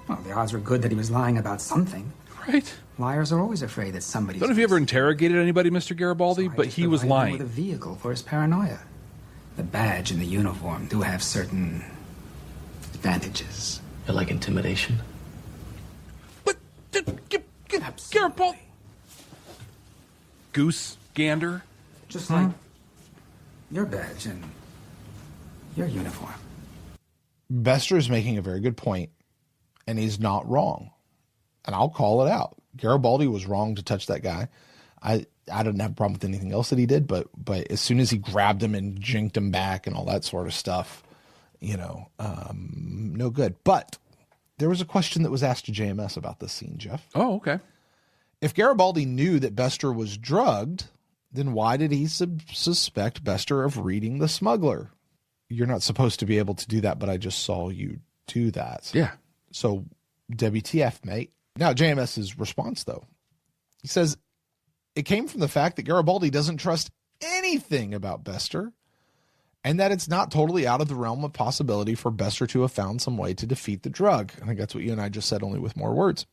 Well, the odds were good that he was lying about something. Right. Liars are always afraid that somebody's... I don't know if you ever interrogated anybody, Mr. Garibaldi, but he was lying. With a vehicle for his paranoia. The badge and the uniform do have certain advantages. You like intimidation? But Garibaldi. Goose gander. Just like your badge and your uniform. Bester's making a very good point, and he's not wrong. And I'll call it out. Garibaldi was wrong to touch that guy. I didn't have a problem with anything else that he did, but as soon as he grabbed him and jinked him back and all that sort of stuff, no good. But there was a question that was asked to JMS about this scene, Jeff. Oh, okay. If Garibaldi knew that Bester was drugged, then why did he suspect Bester of reading the smuggler? You're not supposed to be able to do that, but I just saw you do that. Yeah. So WTF, mate. Now, JMS's response, though. He says, it came from the fact that Garibaldi doesn't trust anything about Bester, and that it's not totally out of the realm of possibility for Bester to have found some way to defeat the drug. I think that's what you and I just said, only with more words.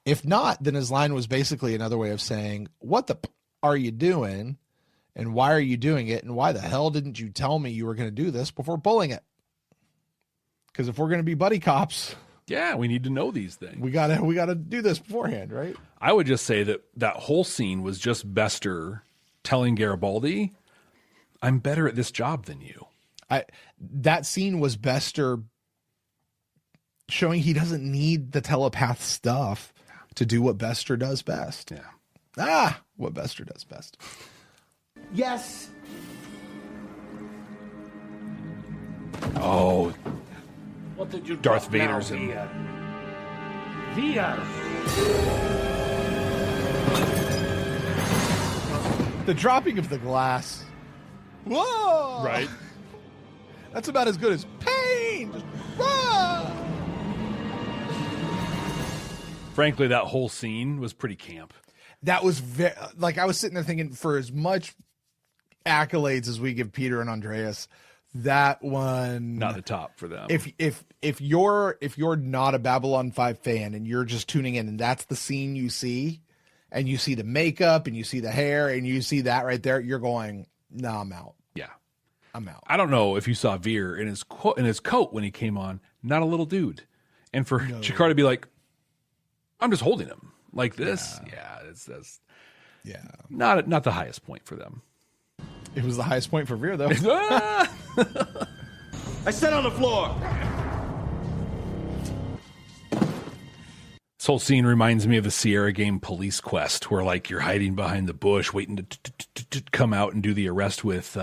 If not, then his line was basically another way of saying, what the are you doing, and why are you doing it, and why the hell didn't you tell me you were going to do this before pulling it? Because if we're going to be buddy cops... Yeah, we need to know these things. We gotta do this beforehand, right? I would just say that whole scene was just Bester telling Garibaldi, I'm better at this job than you. That scene was Bester showing he doesn't need the telepath stuff to do what Bester does best. Yeah. What Bester does best. Yes. Oh, What did you Darth drop Vader's now, in. VR. The dropping of the glass. Whoa! Right. That's about as good as pain. Just, whoa! Frankly, that whole scene was pretty camp. That was I was sitting there thinking, for as much accolades as we give Peter and Andreas, that one Not the top for them. If you're not a Babylon 5 fan and you're just tuning in and that's the scene you see, and you see the makeup and you see the hair and you see that right there, you're going, no, I'm out. Yeah. I'm out. I don't know if you saw Veer in his coat when he came on, not a little dude. And for Jakar to be like, I'm just holding him like this. Yeah, that's not the highest point for them. It was the highest point for Veer, though. I sit on the floor. This whole scene reminds me of the Sierra game Police Quest, where like you're hiding behind the bush, waiting to come out and do the arrest with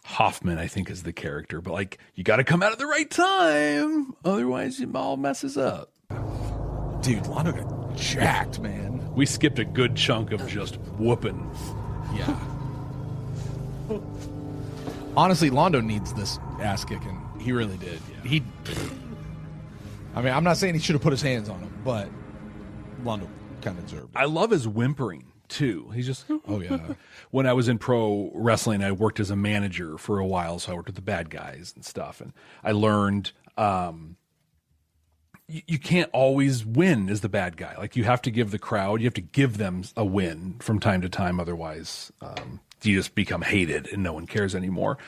Hoffman, I think is the character. But like you got to come out at the right time, otherwise it all messes up. Dude, Londo got jacked, man. We skipped a good chunk of just whooping. Yeah. Honestly, Londo needs this ass kicking. He really did. Yeah. I'm not saying he should have put his hands on him, but Londo kind of deserved it. I love his whimpering, too. He's just... Oh, yeah. When I was in pro wrestling, I worked as a manager for a while, so I worked with the bad guys and stuff. And I learned you can't always win as the bad guy. Like, you have to give the crowd, you have to give them a win from time to time. Otherwise, you just become hated and no one cares anymore.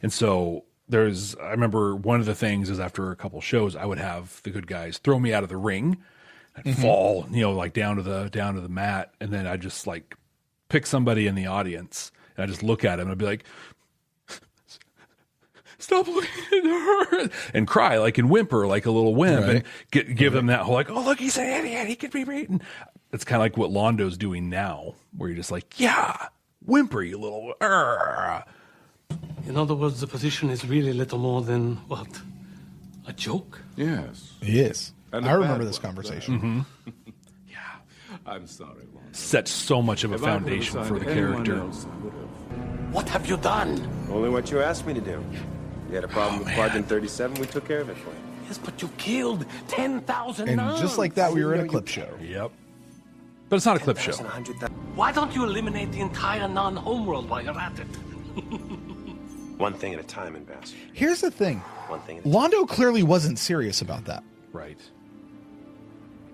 And so I remember one of the things is after a couple shows, I would have the good guys throw me out of the ring. I'd fall, like down to the mat. And then I'd just like pick somebody in the audience and I'd just look at him and I'd be like, stop looking at her, and cry like and whimper like a little wimp, and give them that whole like, oh look, he's an idiot, he could be beaten. It's kind of like what Londo's doing now, where you're just like, yeah, whimper, you little. In other words, the position is really little more than what, a joke? Yes. Yes. And I remember this conversation. Yeah, I'm sorry, Londo. Set so much of a foundation for the character. What have you done? Only what you asked me to do. You had a problem with Quadrant 37, we took care of it for you. Yes, but you killed 10,000 And nuns. just like that, we were in a clip show. Yep. But it's not a clip show. Why don't you eliminate the entire non-homeworld while you're at it? One thing at a time, Ambassador. Here's the thing. One thing. Londo clearly wasn't serious about that. Right.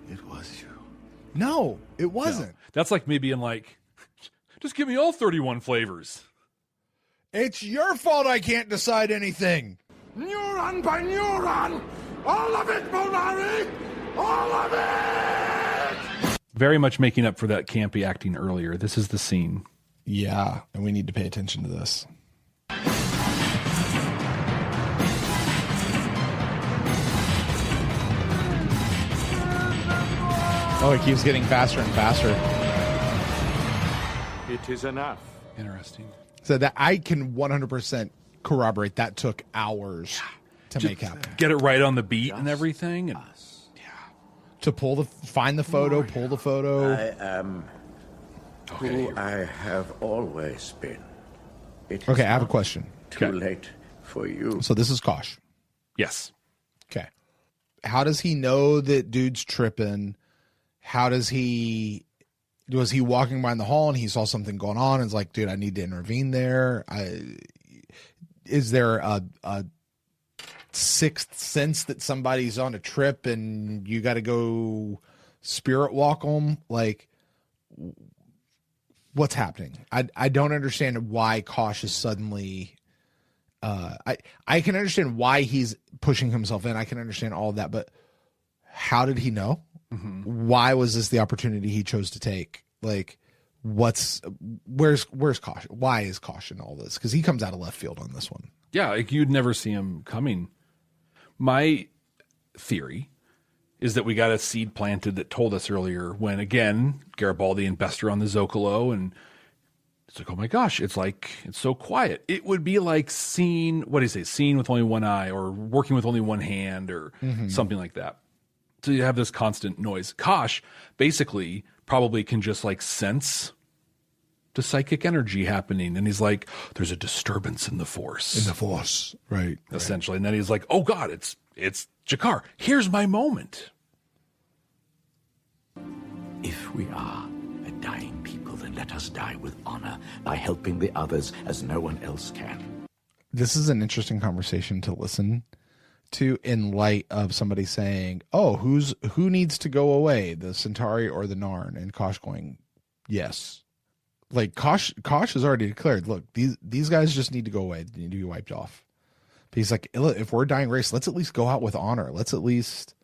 It was you. No, it wasn't. No. That's like me being like, just give me all 31 flavors. It's your fault I can't decide anything. Neuron by neuron! All of it, Monari! All of it! Very much making up for that campy acting earlier. This is the scene. Yeah, and we need to pay attention to this. Oh, it keeps getting faster and faster. It is enough. Interesting. So that I can 100% corroborate that took hours to make happen. Get it right on the beat and everything. And, to find the photo, pull the photo. I am who I have always been. Okay, I have a question. Too late for you. So this is Kosh. Yes. Okay. How does he know that dude's tripping? How does he... Was he walking by in the hall and he saw something going on and is like, dude, I need to intervene there? Is there a sixth sense that somebody's on a trip and you got to go spirit walk them? Like, what's happening? I don't understand why Kosh is suddenly... I can understand why he's pushing himself in. I can understand all of that, but how did he know? Mm-hmm. Why was this the opportunity he chose to take? Like, where's caution? Why is caution all this? Because he comes out of left field on this one. Yeah, like you'd never see him coming. My theory is that we got a seed planted that told us earlier when, again, Garibaldi and Bester on the Zocalo, and it's like, oh my gosh, it's so quiet. It would be like seeing with only one eye or working with only one hand or something like that. So you have this constant noise. Kosh basically probably can just like sense the psychic energy happening. And he's like, there's a disturbance in the force. Right. Essentially. And then he's like, oh God, it's G'Kar. Here's my moment. If we are a dying people, then let us die with honor by helping the others as no one else can. This is an interesting conversation to listen to in light of somebody saying, oh, who needs to go away, the Centauri or the Narn? And Kosh going, yes. Like Kosh has already declared, look, these guys just need to go away. They need to be wiped off. But he's like, if we're a dying race, let's at least go out with honor. Let's at least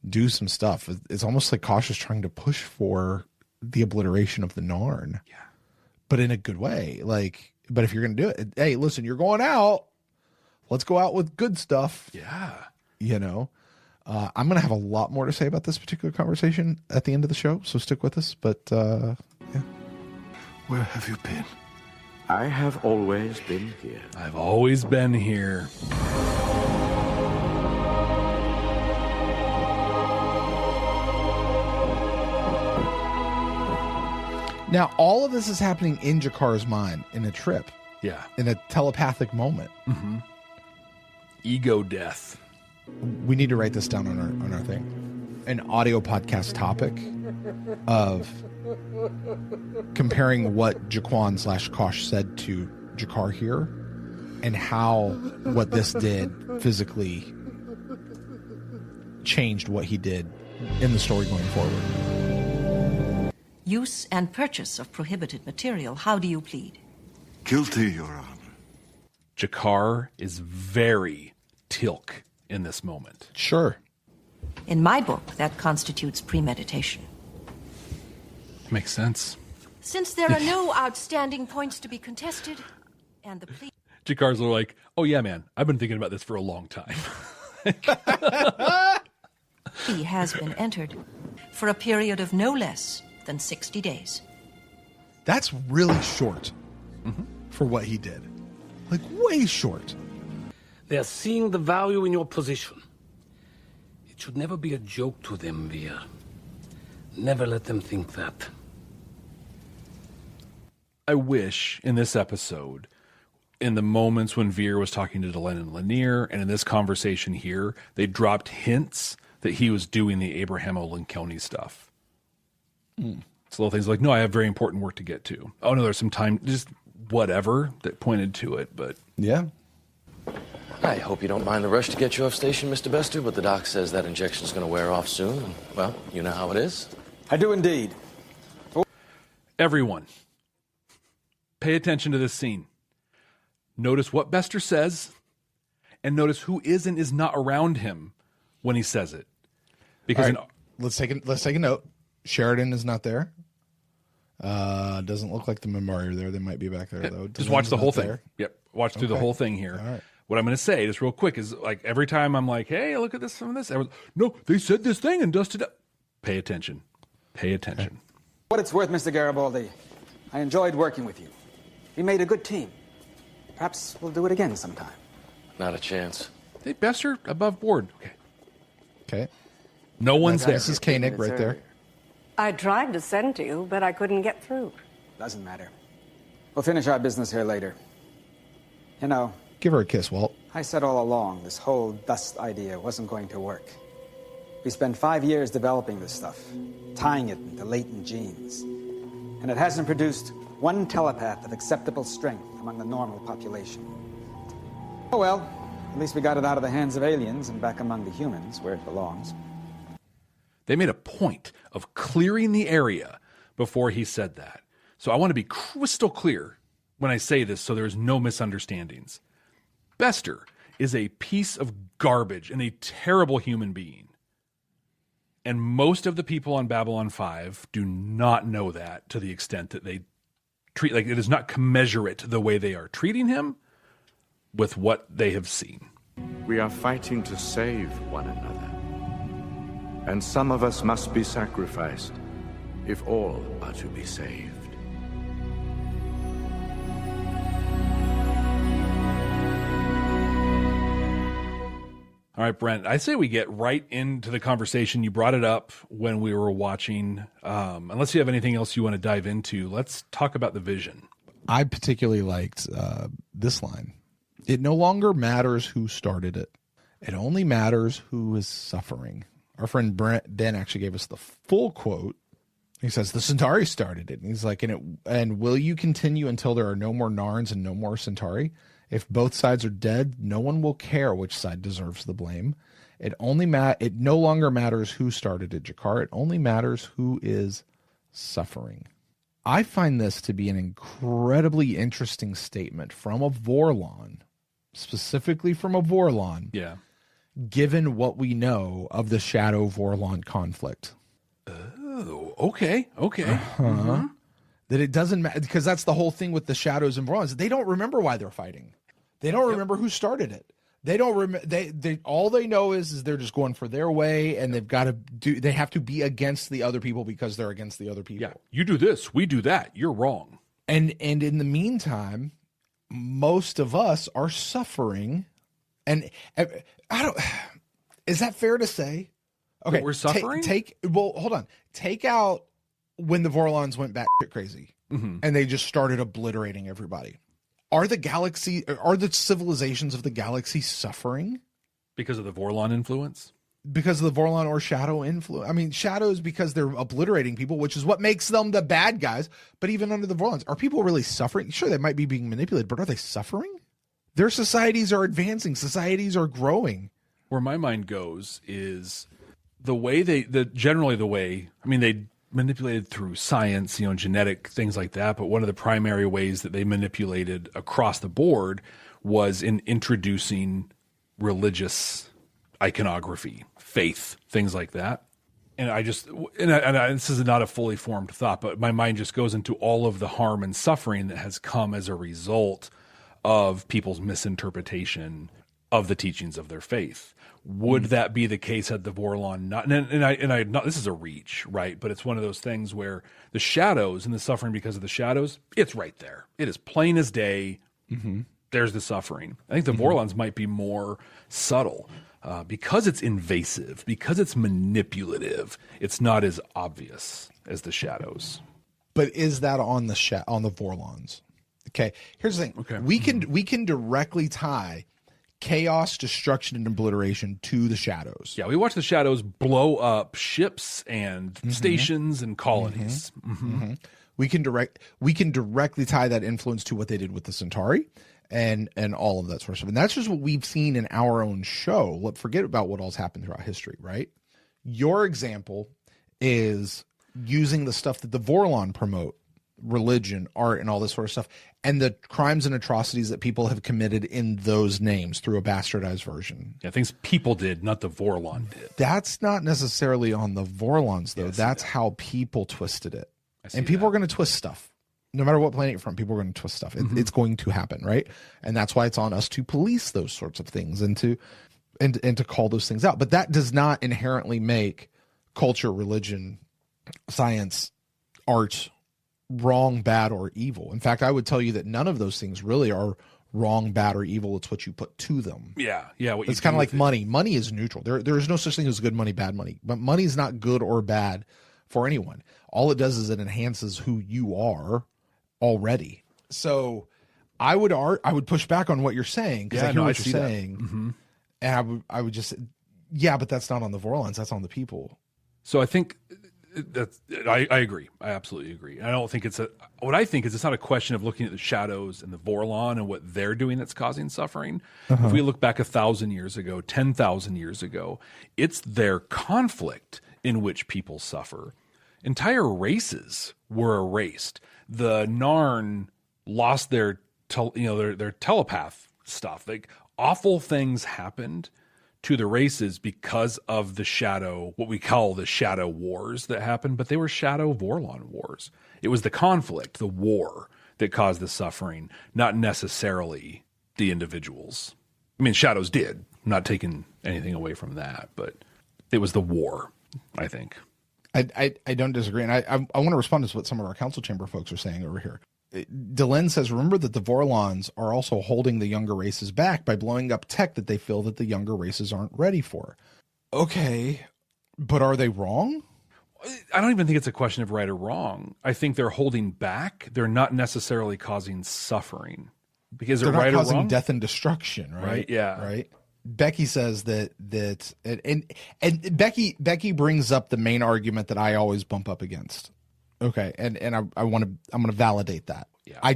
do some stuff. It's almost like Kosh is trying to push for the obliteration of the Narn. Yeah. But in a good way. Like, but if you're going to do it, hey, listen, you're going out. Let's go out with good stuff. Yeah. You know, I'm going to have a lot more to say about this particular conversation at the end of the show. So stick with us. But, yeah. Where have you been? I have always been here. I've always been here. Now, all of this is happening in G'Kar's mind in a trip. Yeah. In a telepathic moment. Mm-hmm. Ego death. We need to write this down on our thing. An audio podcast topic of comparing what Jaquan/Kosh said to G'Kar here and how what this did physically changed what he did in the story going forward. Use and purchase of prohibited material. How do you plead? Guilty, Your Honor. G'Kar is very Teal'c in this moment. Sure. In my book, that constitutes premeditation. Makes sense. Since there are no outstanding points to be contested, and the plea... G'Kar's like, oh yeah, man, I've been thinking about this for a long time. He has been entered for a period of no less than 60 days. That's really short for what he did. Like, way short. They are seeing the value in your position. It should never be a joke to them, Veer. Never let them think that. I wish in this episode, in the moments when Veer was talking to Delenn and Lanier, and in this conversation here, they dropped hints that he was doing the Abraham Lincoln stuff. It's little things like, no, I have very important work to get to. Oh, no, there's some time, just whatever that pointed to it, but... Yeah. I hope you don't mind the rush to get you off station, Mr. Bester, but the doc says that injection's going to wear off soon. And, well, you know how it is. I do indeed. Everyone, pay attention to this scene. Notice what Bester says, and notice who is and is not around him when he says it. Because right, let's take a note. Sheridan is not there. Doesn't look like the Memari are there. They might be back there though. Just watch the whole thing. There. Yep, watch through the whole thing here. All right. What I'm going to say, just real quick, is like every time I'm like, "Hey, look at this from this." No, they said this thing and dusted up. Pay attention. Pay attention. What it's worth, Mr. Garibaldi, I enjoyed working with you. We made a good team. Perhaps we'll do it again sometime. Not a chance. Hey, Bester, above board. Okay. Okay. No one's there. This is Koenig right there. I tried to send to you, but I couldn't get through. Doesn't matter. We'll finish our business here later. You know... Give her a kiss, Walt. I said all along this whole dust idea wasn't going to work. We spent 5 years developing this stuff, tying it into latent genes. And it hasn't produced one telepath of acceptable strength among the normal population. Oh well, at least we got it out of the hands of aliens and back among the humans, where it belongs. They made a point of clearing the area before he said that. So I want to be crystal clear when I say this so there's no misunderstandings. Bester is a piece of garbage and a terrible human being. And most of the people on Babylon 5 do not know that to the extent that they treat, like, it is not commensurate the way they are treating him with what they have seen. We are fighting to save one another. And some of us must be sacrificed if all are to be saved. All right, Brent, I say we get right into the conversation. You brought it up when we were watching. Unless you have anything else you want to dive into, let's talk about the vision. I particularly liked this line. It no longer matters who started it. It only matters who is suffering. Our friend Ben actually gave us the full quote. He says, the Centauri started it. And he's like, and will you continue until there are no more Narns and no more Centauri? If both sides are dead, no one will care which side deserves the blame. It no longer matters who started it, G'Kar. It only matters who is suffering. I find this to be an incredibly interesting statement from a Vorlon, specifically from a Vorlon. Yeah. Given what we know of the Shadow Vorlon conflict. Oh, okay. That it doesn't matter, because that's the whole thing with the Shadows and Vorlons. They don't remember why they're fighting. They don't remember who started it. They don't remember. They all they know is they're just going for their way, and they've got to do. They have to be against the other people because they're against the other people. Yeah, you do this, we do that. You're wrong. And in the meantime, most of us are suffering. And I don't. Is that fair to say? Okay, we're suffering. Hold on. Take out when the Vorlons went batshit crazy and they just started obliterating everybody. Are the civilizations of the galaxy suffering? Because of the Vorlon influence? Because of the Vorlon or Shadow influence. I mean, Shadows because they're obliterating people, which is what makes them the bad guys. But even under the Vorlons, are people really suffering? Sure, they might be being manipulated, but are they suffering? Their societies are advancing. Societies are growing. where my mind goes is the way they manipulated through science, genetic things like that. But one of the primary ways that they manipulated across the board was in introducing religious iconography, faith, things like that. And this is not a fully formed thought, but my mind just goes into all of the harm and suffering that has come as a result of people's misinterpretation of the teachings of their faith. Would that be the case had the Vorlon not? This is a reach, right? But it's one of those things where the shadows and the suffering because of the shadows, it's right there. It is plain as day. Mm-hmm. There's the suffering. I think the Vorlons might be more subtle because it's invasive, because it's manipulative. It's not as obvious as the shadows. But is that on the Vorlons? Okay. Here's the thing. Okay. We can directly tie chaos, destruction, and obliteration to the shadows. Yeah, we watch the shadows blow up ships and stations and colonies. We can directly tie that influence to what they did with the Centauri and all of that sort of stuff. And that's just what we've seen in our own show. Let's forget about what all's happened throughout history, right? Your example is using the stuff that the Vorlon promote, religion, art, and all this sort of stuff, and the crimes and atrocities that people have committed in those names through a bastardized version. Yeah, things people did, not the Vorlon did. That's not necessarily on the Vorlons, though. That's how people twisted it. And people are going to twist stuff. No matter what planet you're from, people are going to twist stuff. It's going to happen, right? And that's why it's on us to police those sorts of things and to call those things out. But that does not inherently make culture, religion, science, art wrong, bad, or evil. In fact, I would tell you that none of those things really are wrong, bad, or evil. It's what you put to them. Yeah. It's kind of like money. Money is neutral. There is no such thing as good money, bad money. But money is not good or bad for anyone. All it does is it enhances who you are already. So I would push back on what you're saying because I hear what you're saying. And I would just, but that's not on the Vorlons. That's on the people. So I think I agree. I absolutely agree. I don't think it's not a question of looking at the shadows and the Vorlon and what they're doing that's causing suffering. If we look back 1,000 years ago, 10,000 years ago, it's their conflict in which people suffer. Entire races were erased. The Narn lost their telepath stuff. Like awful things happened to the races because of the shadow, what we call the shadow wars that happened, but they were shadow Vorlon wars. It was the conflict, the war that caused the suffering, not necessarily the individuals. I mean, shadows did. I'm not taking anything away from that, but it was the war, I think. I don't disagree. And I want to respond to what some of our council chamber folks are saying over here. Delenn says, remember that the Vorlons are also holding the younger races back by blowing up tech that they feel that the younger races aren't ready for. Okay, but are they wrong? I don't even think it's a question of right or wrong. I think they're holding back. They're not necessarily causing suffering. Because they're right not causing or wrong? Death and destruction, right? Yeah. Right. Becky says that and Becky brings up the main argument that I always bump up against. Okay, and I'm going to validate that. Yeah. I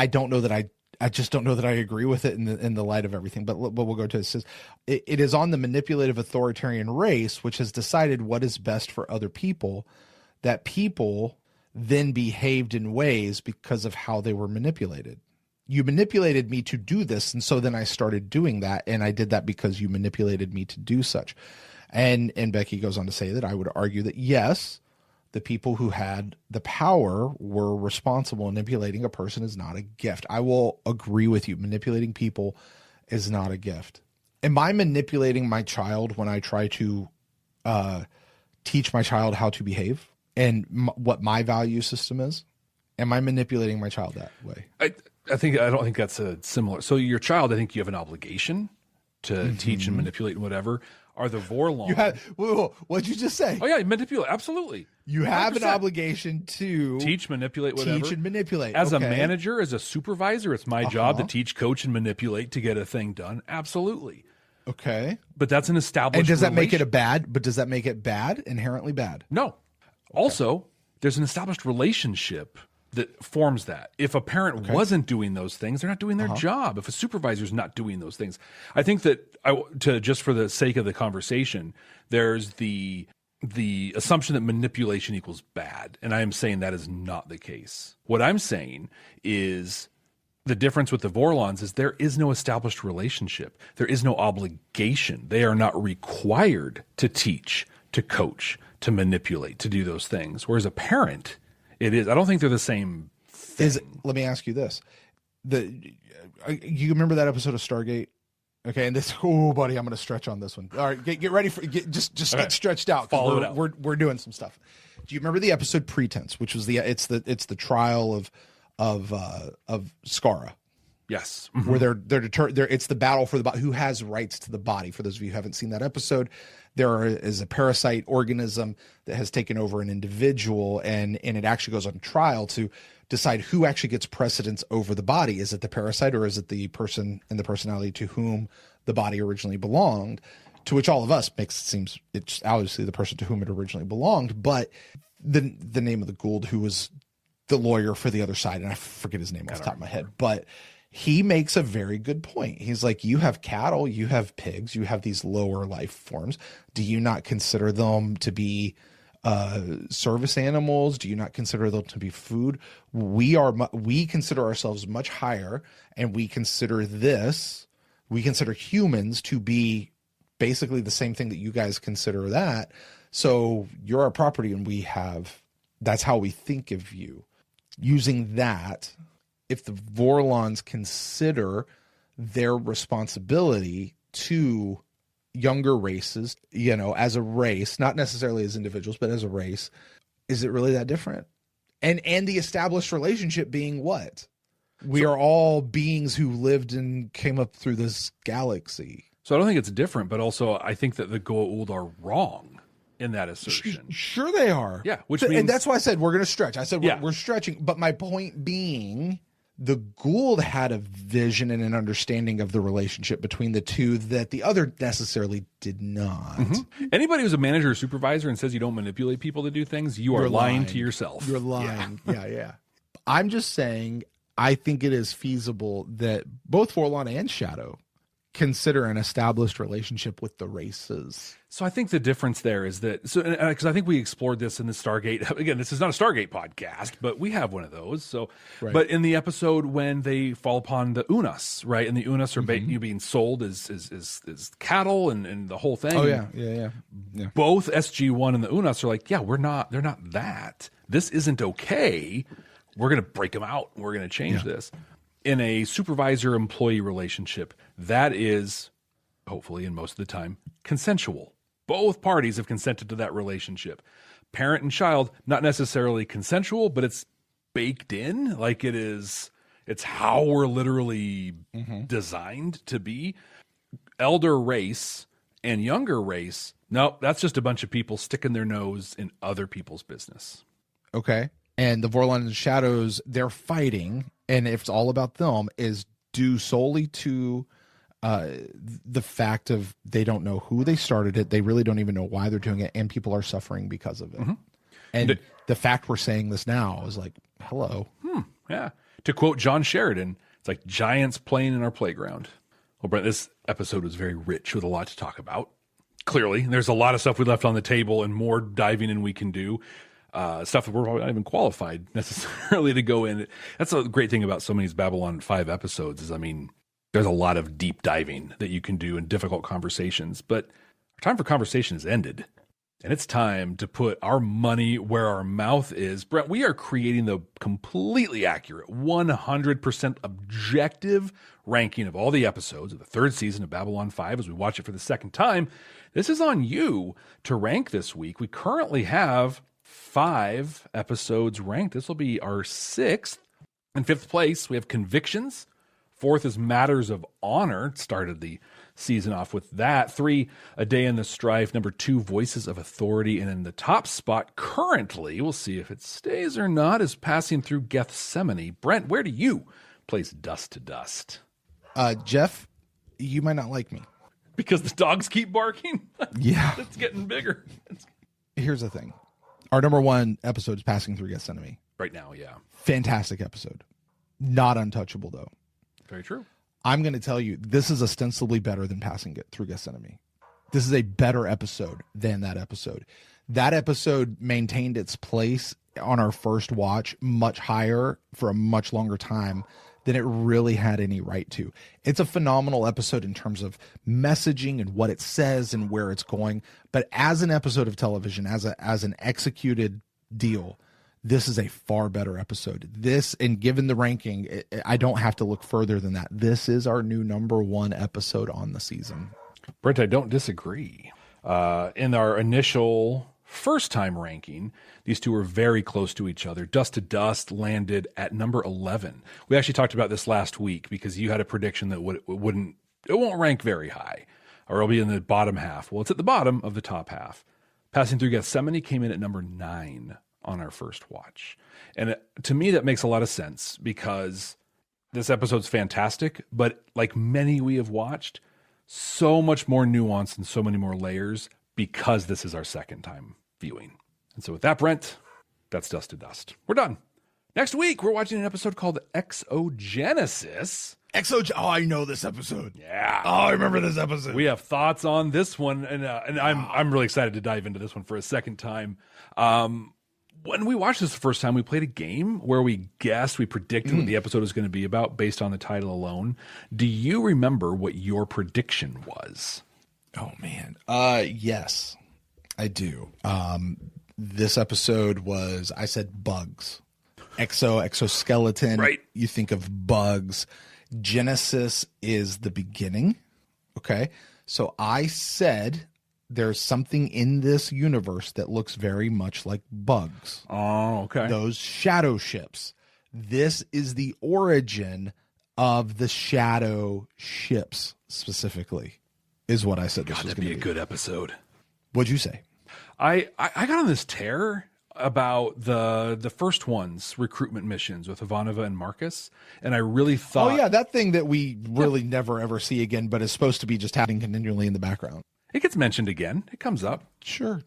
don't know that I agree with it in the light of everything. But we'll go to it. It says it is on the manipulative authoritarian race which has decided what is best for other people, that people then behaved in ways because of how they were manipulated. You manipulated me to do this, and so then I started doing that, and I did that because you manipulated me to do such. And Becky goes on to say that I would argue that yes, the people who had the power were responsible. Manipulating a person is not a gift. I will agree with you. Manipulating people is not a gift. Am I manipulating my child when I try to teach my child how to behave and what my value system is? Am I manipulating my child that way? I don't think that's a similar. So your child, I think you have an obligation to teach and manipulate and whatever. Are the Vorlons? What'd you just say? Oh yeah, manipulate. Absolutely. You have 100%. An obligation to teach, manipulate, whatever. Teach and manipulate. As a manager, as a supervisor, it's my job to teach, coach, and manipulate to get a thing done. Absolutely. Okay. But that's an established. And does that make it does that make it bad? Inherently bad? No. Okay. Also, there's an established relationship that forms that. If a parent wasn't doing those things, they're not doing their job. If a supervisor's not doing those things, I think that just for the sake of the conversation, there's the assumption that manipulation equals bad. And I am saying that is not the case. What I'm saying is the difference with the Vorlons is there is no established relationship. There is no obligation. They are not required to teach, to coach, to manipulate, to do those things. Whereas a parent, it is. I don't think they're the same thing. Let me ask you this. You remember that episode of Stargate? Okay, and this, buddy, I'm going to stretch on this one. All right, get ready for just get stretched out. Follow it out. We're doing some stuff. Do you remember the episode Pretense, which was it's the trial of Skara? Yes, where it's the battle for the body. Who has rights to the body? For those of you who haven't seen that episode, there is a parasite organism that has taken over an individual, and it actually goes on trial to decide who actually gets precedence over the body. Is it the parasite, or is it the person and the personality to whom the body originally belonged? To which all of us seems it's obviously the person to whom it originally belonged. But the name of the Gould, who was the lawyer for the other side, and I forget his name off the top of my head, but he makes a very good point. He's like, you have cattle, you have pigs, you have these lower life forms. Do you not consider them to be service animals? Do you not consider them to be food? We consider ourselves much higher, and we consider humans to be basically the same thing that you guys consider that. So you're our property, and that's how we think of you. Using that, if the Vorlons consider their responsibility to younger races, as a race, not necessarily as individuals, but as a race, is it really that different? And the established relationship being what? We are all beings who lived and came up through this galaxy. So I don't think it's different, but also I think that the Goa'uld are wrong in that assertion. Sure they are. Yeah, which means... And that's why I said we're going to stretch. I said we're stretching. But my point being, the Goa'uld had a vision and an understanding of the relationship between the two that the other necessarily did not. Mm-hmm. Anybody who's a manager or supervisor and says you don't manipulate people to do things, you're lying to yourself. You're lying. Yeah. I'm just saying, I think it is feasible that both Vorlon and Shadow consider an established relationship with the races. So I think the difference there is that, because I think we explored this in the Stargate. Again, this is not a Stargate podcast, but we have one of those. So, right. But in the episode when they fall upon the Unas, right, and the Unas are being sold as cattle and the whole thing. Oh yeah. Both SG1 and the Unas are like, they're not that. This isn't okay. We're going to break them out. We're going to change this. In a supervisor-employee relationship, that is, hopefully and most of the time, consensual. Both parties have consented to that relationship. Parent and child, not necessarily consensual, but it's baked in. Like it's how we're literally designed to be. Elder race and younger race, no, that's just a bunch of people sticking their nose in other people's business. Okay. And the Vorlon and Shadows, they're fighting, and if it's all about them, is due solely to the fact of they don't know who they started it. They really don't even know why they're doing it, and people are suffering because of it. Mm-hmm. And the fact we're saying this now is like, hello. Yeah. To quote John Sheridan, it's like giants playing in our playground. Well, Brent, this episode was very rich with a lot to talk about. Clearly, there's a lot of stuff we left on the table and more diving in we can do. Stuff that we're probably not even qualified necessarily to go in. That's a great thing about so many Babylon 5 episodes is, there's a lot of deep diving that you can do in difficult conversations, but our time for conversation has ended, and it's time to put our money where our mouth is. Brent, we are creating the completely accurate, 100% objective ranking of all the episodes of the third season of Babylon 5 as we watch it for the second time. This is on you to rank this week. We currently have 5 episodes ranked. This will be our 6th. In 5th place, we have Convictions. 4th is Matters of Honor. Started the season off with that. 3, A Day in the Strife. Number 2, Voices of Authority. And in the top spot currently, we'll see if it stays or not, is Passing Through Gethsemane. Brent, where do you place Dust to Dust? Jeff, you might not like me. Because the dogs keep barking? Yeah. It's getting bigger. Here's the thing. Our number 1 episode is Passing Through Gethsemane. right now, yeah. Fantastic episode. Not untouchable, though. Very true. I'm going to tell you, this is ostensibly better than Passing It Through Gethsemane. This is a better episode than that episode. That episode maintained its place on our first watch much higher for a much longer time than it really had any right to. It's a phenomenal episode in terms of messaging and what it says and where it's going. But as an episode of television, as an executed deal, this is a far better episode. This, and given the ranking, I don't have to look further than that. This is our new #1 episode on the season. Brent, I don't disagree. In our initial first-time ranking, these two were very close to each other. Dust to Dust landed at number 11. We actually talked about this last week because you had a prediction that it won't rank very high, or it'll be in the bottom half. Well, it's at the bottom of the top half. Passing Through Gethsemane came in at number 9 on our first watch. And to me, that makes a lot of sense because this episode's fantastic, but like many we have watched, so much more nuance and so many more layers because this is our second time viewing. And so with that, Brent, that's Dust to Dust. We're done. Next week, we're watching an episode called Exogenesis. Oh, I know this episode. Yeah. Oh, I remember this episode. We have thoughts on this one, and I'm really excited to dive into this one for a second time. When we watched this the first time, we played a game where we predicted what the episode was going to be about based on the title alone. Do you remember what your prediction was? Oh, man. Yes, I do. This episode was, I said bugs. Exoskeleton. Right. You think of bugs. Genesis is the beginning. Okay. So I said there's something in this universe that looks very much like bugs. Oh, okay. Those shadow ships. This is the origin of the shadow ships specifically, is what I said. God, that'd be a good episode. What'd you say? I got on this tear about the first one's recruitment missions with Ivanova and Marcus, and I really thought... Oh, yeah, that thing that we really never, ever see again, but is supposed to be just happening continually in the background. It gets mentioned again. It comes up. Sure.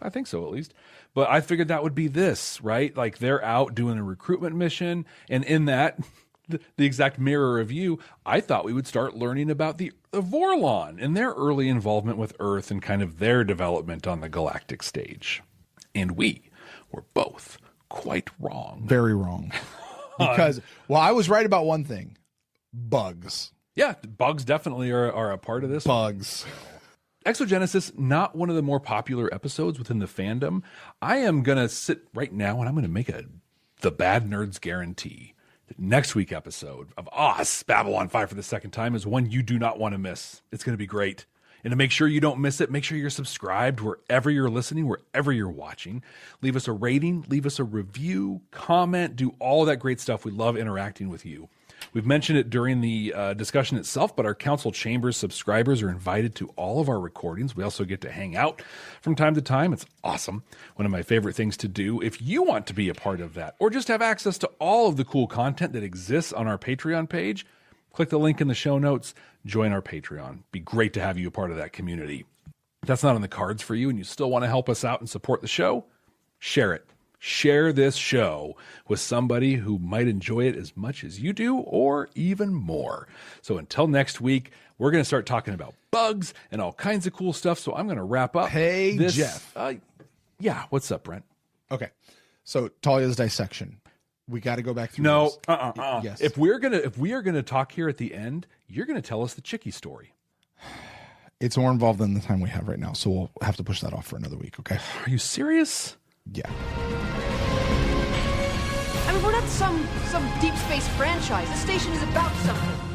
I think so, at least. But I figured that would be this, right? Like they're out doing a recruitment mission, and in that, the exact mirror of you, I thought we would start learning about the Vorlon and their early involvement with Earth and kind of their development on the galactic stage. And we were both quite wrong. Very wrong. Because, well, I was right about one thing. Bugs. Yeah, bugs definitely are a part of this. Bugs. Exogenesis, not one of the more popular episodes within the fandom. I am going to sit right now and I'm going to make the Bad Nerds guarantee. The next week episode of us, Babylon 5 for the second time, is one you do not want to miss. It's going to be great. And to make sure you don't miss it, make sure you're subscribed wherever you're listening, wherever you're watching. Leave us a rating, leave us a review, comment, do all of that great stuff. We love interacting with you. We've mentioned it during the discussion itself, but our Council Chambers subscribers are invited to all of our recordings. We also get to hang out from time to time. It's awesome. One of my favorite things to do. If you want to be a part of that or just have access to all of the cool content that exists on our Patreon page, click the link in the show notes, join our Patreon. Be great to have you a part of that community. If that's not on the cards for you and you still want to help us out and support the show, share it. Share this show with somebody who might enjoy it as much as you do or even more. So until next week, we're going to start talking about bugs and all kinds of cool stuff. So I'm going to wrap up. Hey, Jeff. Yeah. What's up, Brent? Okay. So Talia's dissection. We got to go back through. No. this. Yes. If we are going to talk here at the end, you're going to tell us the Chicky story. It's more involved than the time we have right now. So we'll have to push that off for another week. Okay. Are you serious? Yeah. I mean, we're not some deep space franchise. This station is about something.